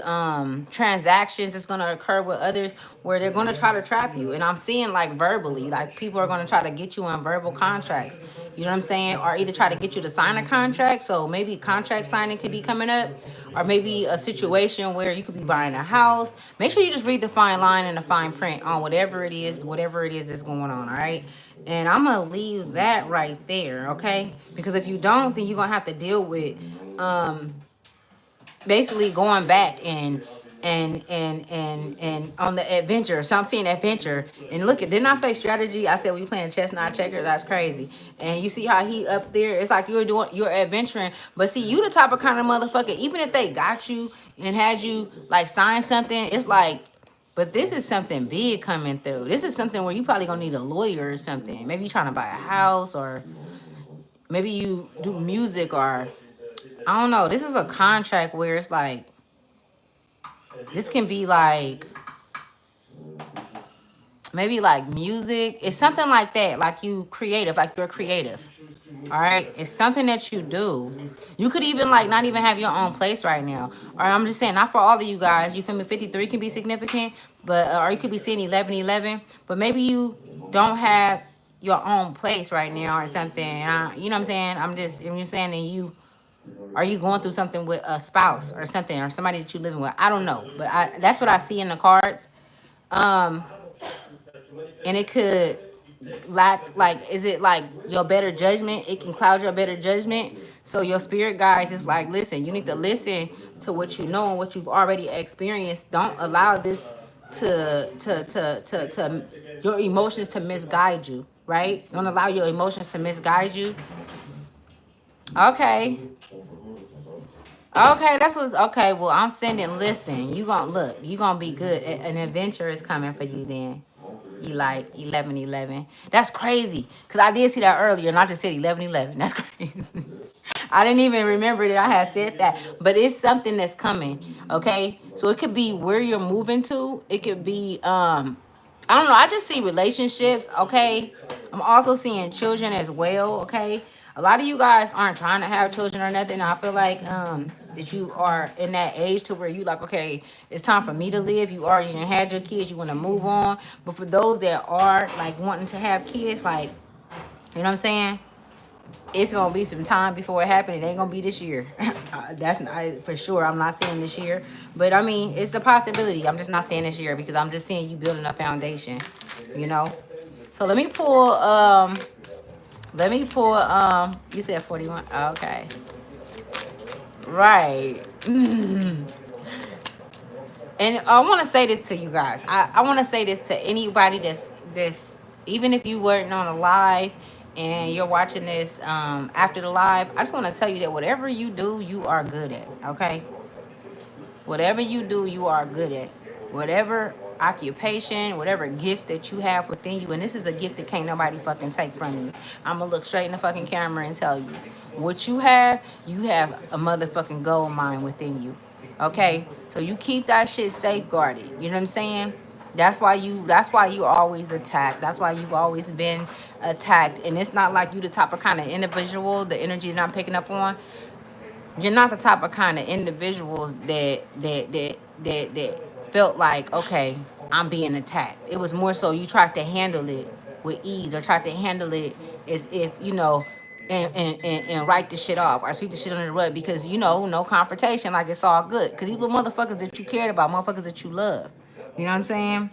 transactions that's going to occur with others where they're going to try to trap you, and I'm seeing like verbally, like people are going to try to get you on verbal contracts, you know what I'm saying, or either try to get you to sign a contract. So maybe contract signing could be coming up, or maybe a situation where you could be buying a house. Make sure you just read the fine line and the fine print on whatever it is that's going on, all right? And I'm gonna leave that right there, okay? Because if you don't, then you're gonna have to deal with um basically going back and on the adventure. So I'm seeing adventure, and look at, didn't I say strategy? I said we playing chess, not checkers. That's crazy. And you see how he up there, it's like you're adventuring, but see, you the type of kind of motherfucker, even if they got you and had you like sign something, it's like, but this is something big coming through. This is something where you probably gonna need a lawyer or something. Maybe you trying to buy a house, or maybe you do music, or I don't know. This is a contract where it's like, this can be like maybe like music. It's something like that. Like you creative, like you're creative. All right. It's something that you do. You could even like not even have your own place right now. Or I'm just saying, not for all of you guys. You feel me? 53 can be significant, but or you could be seeing 1111. But maybe you don't have your own place right now or something. And you know what I'm saying? I'm just, you know what I'm saying, and you, are you going through something with a spouse or something, or somebody that you living with? I don't know, but that's what I see in the cards. Um, and it could lack, like, is it like your better judgment? It can cloud your better judgment. So your spirit guides is like, listen, you need to listen to what you know and what you've already experienced. Don't allow this to your emotions to misguide you, right? Don't allow your emotions to misguide you. Okay. Okay, that's what's okay. Well, I'm sending. Listen, you gonna look. You gonna be good. An adventure is coming for you. Then you like 1111. That's crazy. Cause I did see that earlier, and I just said 1111. That's crazy. I didn't even remember that I had said that, but it's something that's coming. Okay, so it could be where you're moving to. It could be I don't know. I just see relationships. Okay, I'm also seeing children as well. Okay, a lot of you guys aren't trying to have children or nothing. I feel like that you are in that age to where you like, okay, it's time for me to live. You already done had your kids. You want to move on. But for those that are like wanting to have kids, like, you know what I'm saying? It's gonna be some time before it happens. It ain't gonna be this year. That's not, for sure. I'm not saying this year, but I mean it's a possibility. I'm just not saying this year because I'm just seeing you building a foundation. You know. So let me pull. Let me pull. You said 41. Okay. Right. And I want to say this to you guys. I want to say this to anybody that's even if you weren't on a live and you're watching this after the live. I just want to tell you that whatever you do, you are good at. Okay, whatever you do, you are good at. Whatever occupation, whatever gift that you have within you, and this is a gift that can't nobody fucking take from you. I'm gonna look straight in the fucking camera and tell you what you have. You have a motherfucking gold mine within you. Okay, so you keep that shit safeguarded. You know what I'm saying? That's why you always attack. That's why you've always been attacked. And it's not like you the type of kind of individual, the energy that I'm picking up on, you're not the type of kind of individuals that felt like, okay, I'm being attacked. It was more so you tried to handle it with ease, or try to handle it as if, and write the shit off or sweep the shit under the rug because, no confrontation, like it's all good. Because these were motherfuckers that you cared about, motherfuckers that you love. You know what I'm saying?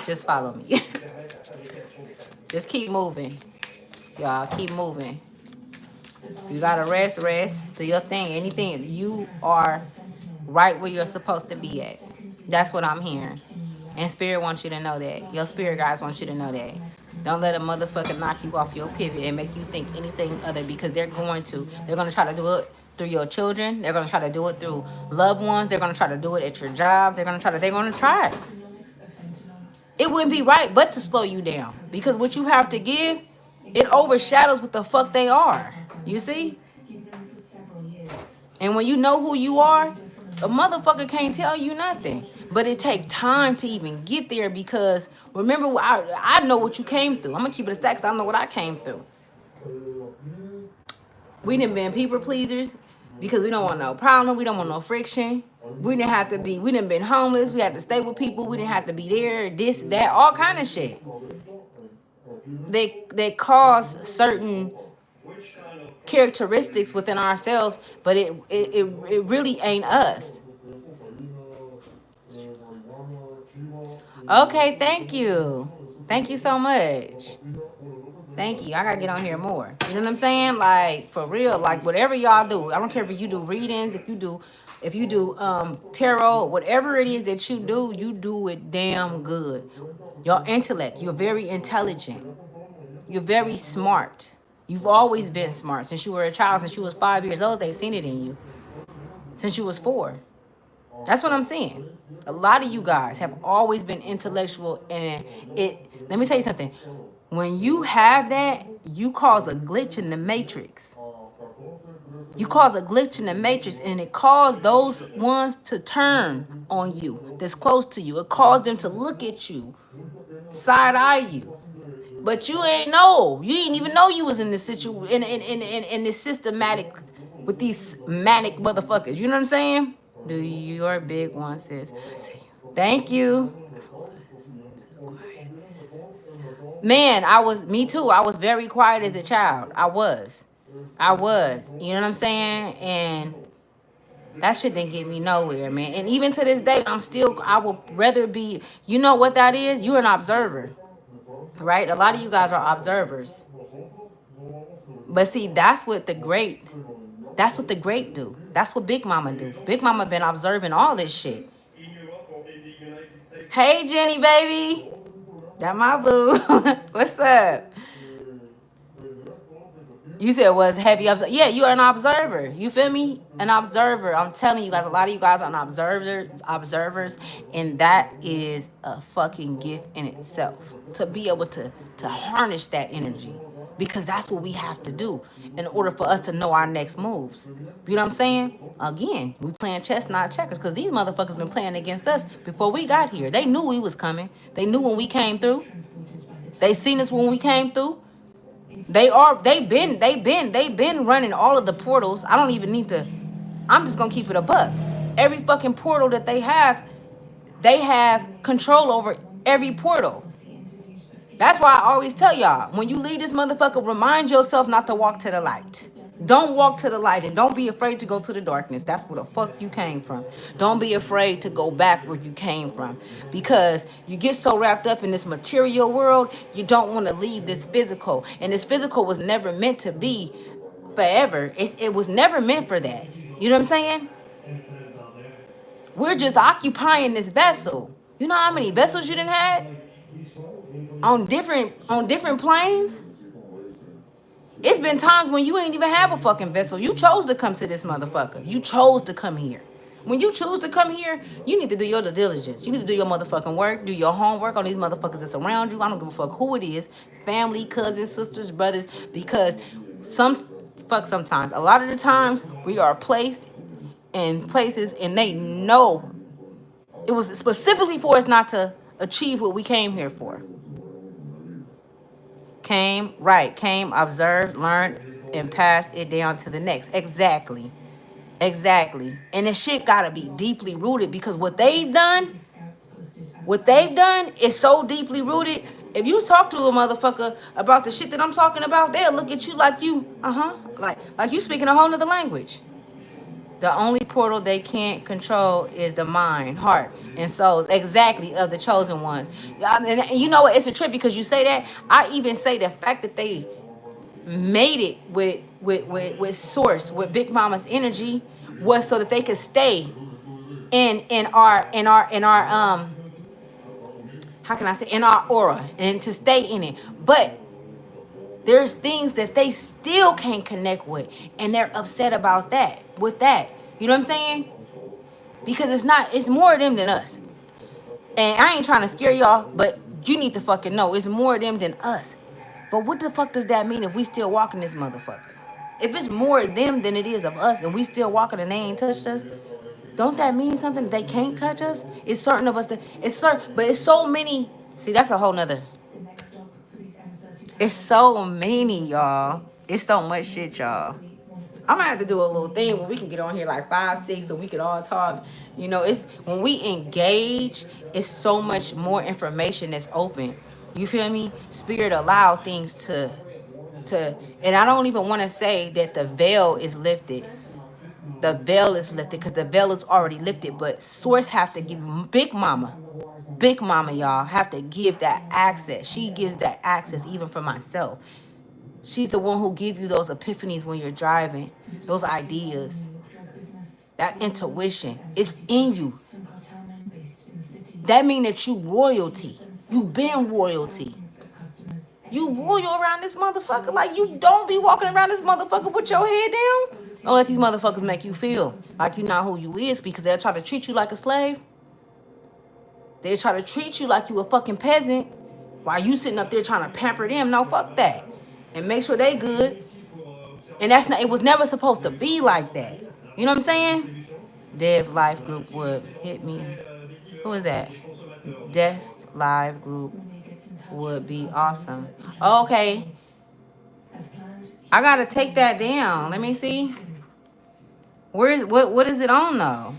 Just follow me. Just keep moving. Y'all keep moving. You gotta rest, do your thing. Anything, you are right where you're supposed to be at. That's what I'm hearing. And spirit wants you to know that. Your spirit guys want you to know that. Don't let a motherfucker knock you off your pivot and make you think anything other, because they're going to. They're gonna try to do it through your children. They're gonna try to do it through loved ones. They're gonna try to do it at your jobs. They're gonna try it. It wouldn't be right but to slow you down, because what you have to give, it overshadows what the fuck they are. You see? And when you know who you are, a motherfucker can't tell you nothing. But it take time to even get there, because remember, I know what you came through. I'm gonna keep it a stack, 'cause I know what I came through. We done been people pleasers because we don't want no problem. We don't want no friction. We didn't been homeless. We had to stay with people. We didn't have to be there, this, that, all kind of shit. They cause certain characteristics within ourselves, but it really ain't us. Okay, thank you. Thank you so much. Thank you. I gotta get on here more. You know what I'm saying? Like, for real, like whatever y'all do. I don't care if you do readings, if you do tarot, whatever it is that you do it damn good. Your intellect, you're very intelligent. You're very smart. You've always been smart since you were a child. Since you was 5 years old, they seen it in you. Since you was 4. That's what I'm saying. A lot of you guys have always been intellectual, and let me tell you something. When you have that, you cause a glitch in the matrix. You cause a glitch in the matrix, and it caused those ones to turn on you that's close to you. It caused them to look at you, side eye you. But you ain't know. You didn't even know you was in this situation, in this systematic with these manic motherfuckers. You know what I'm saying? Do your big one, sis. Thank you. Man, me too. I was very quiet as a child. I was. You know what I'm saying? And that shit didn't get me nowhere, man. And even to this day, I would rather be, you know what that is? You're an observer, right? A lot of you guys are observers. But see, that's what the great do. That's what Big Mama do. Big Mama been observing all this shit. Hey, Jenny, baby. That my boo. What's up? You said was heavy observer. Yeah, you are an observer. You feel me? An observer. I'm telling you guys, a lot of you guys are observers, and that is a fucking gift in itself. To be able to harness that energy. Because that's what we have to do in order for us to know our next moves. You know what I'm saying? Again, we playing chess, not checkers, because these motherfuckers been playing against us before we got here. They knew we was coming. They knew when we came through. They seen us when we came through. They've been running all of the portals. I don't even need to. I'm just gonna keep it a buck. Every fucking portal that they have control over every portal. That's why I always tell y'all, when you leave this motherfucker, remind yourself not to walk to the light. Don't walk to the light, and don't be afraid to go to the darkness. That's where the fuck you came from. Don't be afraid to go back where you came from, because you get so wrapped up in this material world, you don't want to leave this physical. And this physical was never meant to be forever. It was never meant for that. You know what I'm saying? We're just occupying this vessel. You know how many vessels you done had on different planes? It's been times when you ain't even have a fucking vessel. You chose to come to this motherfucker. You chose to come here. When you choose to come here, you need to do your due diligence. You need to do your motherfucking work, do your homework on these motherfuckers that's around you. I don't give a fuck who it is, family, cousins, sisters, brothers, because sometimes, a lot of the times, we are placed in places and they know it was specifically for us not to achieve what we came here for. Came, observed, learned, and passed it down to the next. Exactly. And this shit gotta be deeply rooted, because what they've done, What they've done is so deeply rooted. If you talk to a motherfucker about the shit that I'm talking about, they'll look at you like you, like you speaking a whole nother language. The only portal they can't control is the mind, heart, and soul, exactly, of the chosen ones. And you know what? It's a trip because you say that. I even say the fact that they made it with source, with Big Mama's energy, was so that they could stay in our how can I say, in our aura, and to stay in it. But there's things that they still can't connect with, and they're upset about that. With that, you know what I'm saying? Because it's more of them than us. And I ain't trying to scare y'all, but you need to fucking know it's more of them than us. But what the fuck does that mean if we still walking this motherfucker? If it's more of them than it is of us, and we still walking and they ain't touched us, don't that mean something? They can't touch us? It's certain of us that it's certain, but it's so many. See, that's a whole nother. It's so many, y'all. It's so much shit, y'all. I'm gonna have to do a little thing where we can get on here like 5, 6, so we could all talk. You know, it's when we engage, it's so much more information that's open. You feel me? Spirit allow things to, and I don't even want to say that the veil is lifted. The veil is lifted because the veil is already lifted, but source have to give Big Mama, y'all have to give that access. She gives that access even for myself. She's the one who give you those epiphanies when you're driving, those ideas, that intuition. It's in you. That mean that you royalty. You been royalty. You royal around this motherfucker. Like, you don't be walking around this motherfucker with your head down. Don't let these motherfuckers make you feel like you're not who you is, because they'll try to treat you like a slave. They'll try to treat you like you a fucking peasant while you sitting up there trying to pamper them. No, fuck that. And make sure they good. And that's not, it was never supposed to be like that. You know what I'm saying? Dev Life Group would hit me. Who is that? Deaf Live Group would be awesome. Okay. I gotta take that down. Let me see. Where is what is it on though?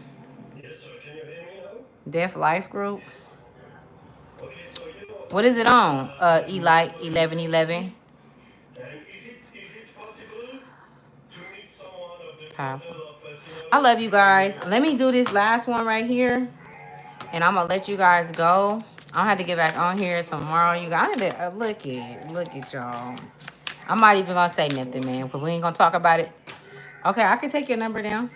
Deaf Life Group. What is it on? Elite 1111. Powerful. I love you guys. Let me do this last one right here, and I'm gonna let you guys go. I'll have to get back on here tomorrow. You guys, look at y'all. I'm not even gonna say nothing, man, because we ain't gonna talk about it. Okay, I can take your number down.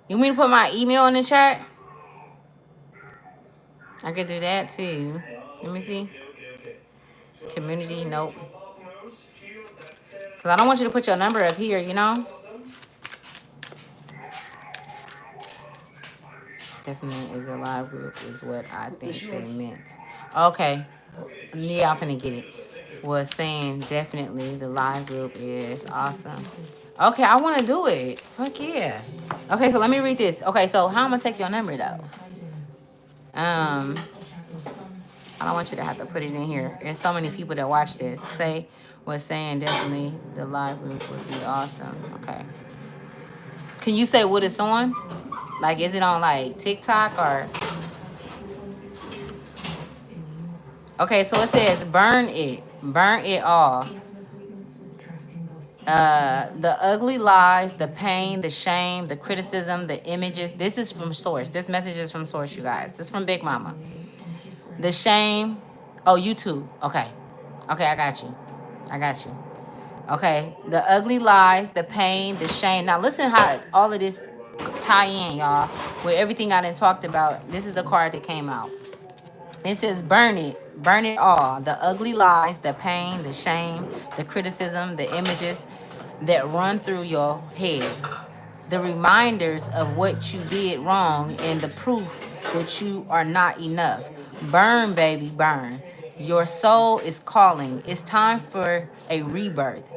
You want me to put my email in the chat? I could do that too. Let me see. Community, nope. Because I don't want you to put your number up here, you know? Definitely is a live group is what I think they meant. Okay. Yeah, I'm finna get it. Was saying definitely the live group is awesome. Okay, I want to do it. Fuck yeah. Okay, so let me read this. Okay, so how I'm gonna take your number though? I don't want you to have to put it in here. There's so many people that watch this. Was saying definitely the live group would be awesome. Okay. Can you say what it's on? Like, is it on like TikTok or? Okay, so it says burn it all. The ugly lies, the pain, the shame, the criticism, the images. This is from source. This message is from source, you guys. This is from Big Mama. The shame. Oh, YouTube. Okay. Okay, I got you. Okay. The ugly lies, the pain, the shame. Now listen how all of this tie in, y'all. With everything I done talked about. This is the card that came out. It says burn it all. The ugly lies, the pain, the shame, the criticism, the images that run through your head. The reminders of what you did wrong and the proof that you are not enough. Burn, baby, burn. Your soul is calling. It's time for a rebirth.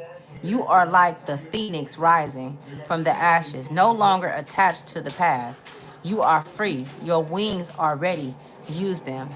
You are like the phoenix rising from the ashes, no longer attached to the past. You are free. Your wings are ready. Use them.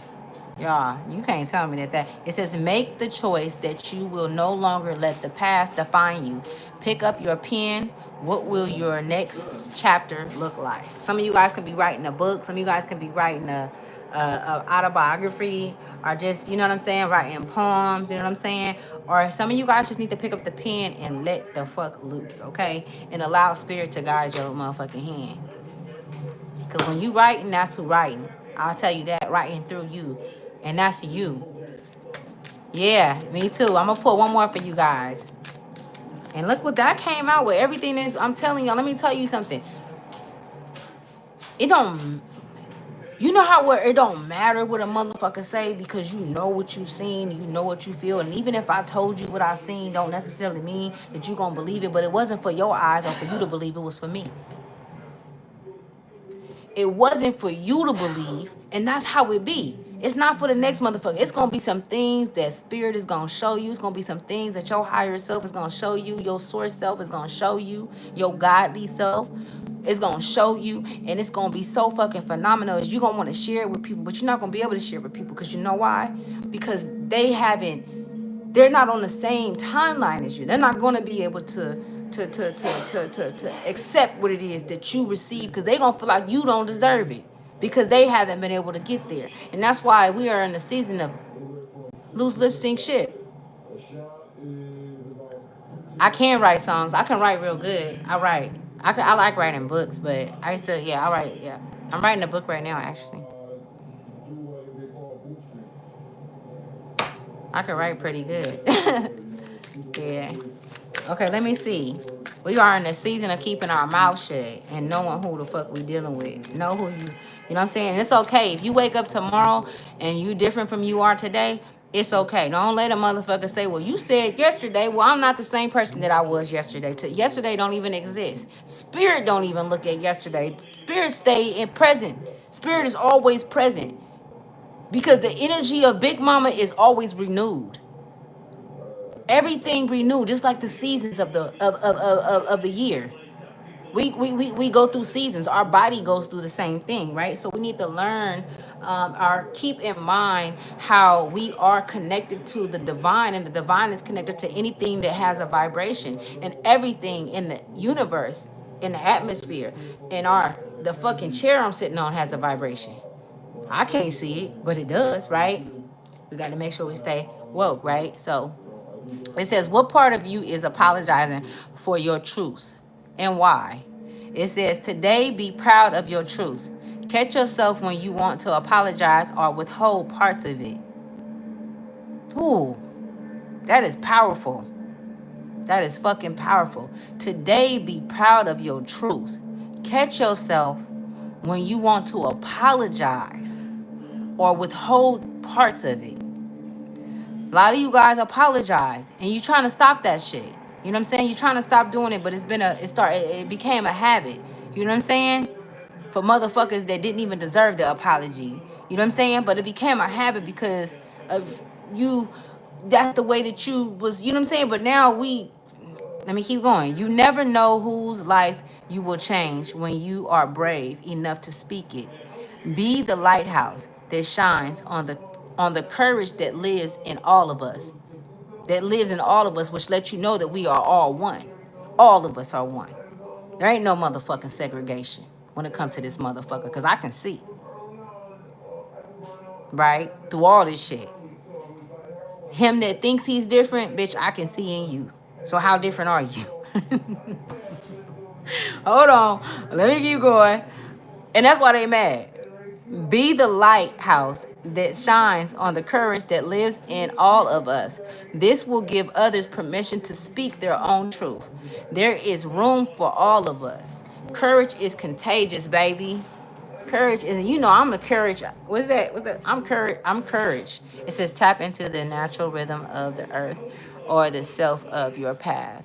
Y'all, you can't tell me that. It says, make the choice that you will no longer let the past define you. Pick up your pen, What will your next chapter look like? Some of you guys can be writing a book. Some of you guys can be writing a autobiography, or just, you know what I'm saying, writing poems, you know what I'm saying? Or some of you guys just need to pick up the pen and let the fuck loose, okay? And allow spirit to guide your motherfucking hand. Because when you writing, that's who writing. I'll tell you that, writing through you. And that's you. Yeah, me too. I'm going to put one more for you guys. And look what that came out with. Everything is, I'm telling y'all, let me tell you something. It don't, you know how where it don't matter what a motherfucker say, because you know what you seen, you know what you feel. And even if I told you what I seen, don't necessarily mean that you gonna believe it. But it wasn't for your eyes or for you to believe, it was for me. It wasn't for you to believe, and that's how it be. It's not for the next motherfucker. It's gonna be some things that spirit is gonna show you. It's gonna be some things that your higher self is gonna show you. Your source self is gonna show you. Your godly self is gonna show you, and it's gonna be so fucking phenomenal. Is you gonna want to share it with people, but you're not gonna be able to share it with people, because you know why? Because they're not on the same timeline as you. They're not going to be able to accept what it is that you receive, because they're going to feel like you don't deserve it, because they haven't been able to get there. And that's why we are in the season of loose lip sync shit. I can write songs. I can write real good. I like writing books, but I used to, yeah, I write, yeah. I'm writing a book right now, actually. I can write pretty good. Yeah. Okay, let me see. We are in the season of keeping our mouth shut and knowing who the fuck we dealing with. Know who you know what I'm saying? And it's okay. If you wake up tomorrow and you different from you are today, it's okay. Don't let a motherfucker say, well, you said yesterday. Well, I'm not the same person that I was yesterday. Yesterday don't even exist. Spirit don't even look at yesterday. Spirit stay in present. Spirit is always present, because the energy of Big Mama is always renewed. Everything renewed, just like the seasons of the year. We go through seasons. Our body goes through the same thing, right? So we need to learn, or keep in mind how we are connected to the divine, and the divine is connected to anything that has a vibration, and everything in the universe, in the atmosphere, in the fucking chair I'm sitting on has a vibration. I can't see it, but it does, right? We got to make sure we stay woke, right? So it says, what part of you is apologizing for your truth and why? It says, today be proud of your truth. Catch yourself when you want to apologize or withhold parts of it. Ooh, that is powerful. That is fucking powerful. Today be proud of your truth. Catch yourself when you want to apologize or withhold parts of it. A lot of you guys apologize and you trying to stop that shit. You know what I'm saying? You're trying to stop doing it, but it became a habit. You know what I'm saying? For motherfuckers that didn't even deserve the apology. You know what I'm saying? But it became a habit because of you. That's the way that you was, you know what I'm saying? But now let me keep going. You never know whose life you will change when you are brave enough to speak it. Be the lighthouse that shines on the courage that lives in all of us. That lives in all of us, which lets you know that we are all one. All of us are one. There ain't no motherfucking segregation when it comes to this motherfucker, because I can see, right? Through all this shit. Him that thinks he's different, bitch, I can see in you. So how different are you? Hold on. Let me keep going. And that's why they mad. Be the lighthouse that shines on the courage that lives in all of us. This will give others permission to speak their own truth. There is room for all of us. Courage is contagious, baby. Courage is, I'm a courage. What's that? I'm courage. I'm courage. It says tap into the natural rhythm of the earth or the self of your path.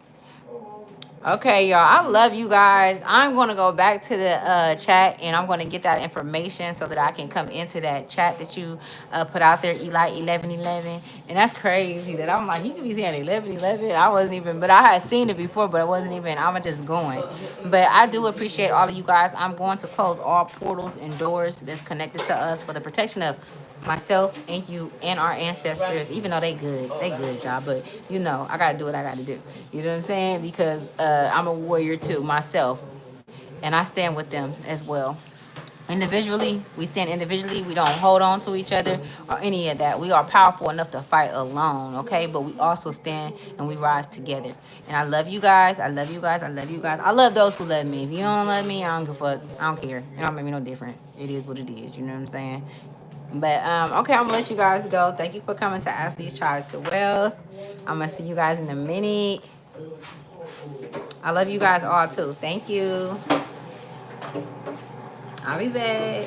Okay, y'all. I love you guys. I'm going to go back to the chat, and I'm going to get that information so that I can come into that chat that you put out there, Eli 1111. And that's crazy that I'm like, you can be saying 1111. I wasn't even, but I had seen it before, but I wasn't even, I'm just going. But I do appreciate all of you guys. I'm going to close all portals and doors that's connected to us for the protection of myself and you and our ancestors, even though they good job, but you know, I gotta do what I gotta do. You know what I'm saying? Because I'm a warrior too, myself, and I stand with them as well. Individually, we stand individually. We don't hold on to each other or any of that. We are powerful enough to fight alone, okay? But we also stand and we rise together. And I love you guys. I love you guys. I love you guys. I love those who love me. If you don't love me, I don't give a fuck. I don't care. It don't make me no difference. It is what it is. You know what I'm saying? But okay, I'm gonna let you guys go. Thank you for coming to Ask These Tribes to Wealth. I'm gonna see you guys in a minute. I love you guys all too. Thank you. I'll be back.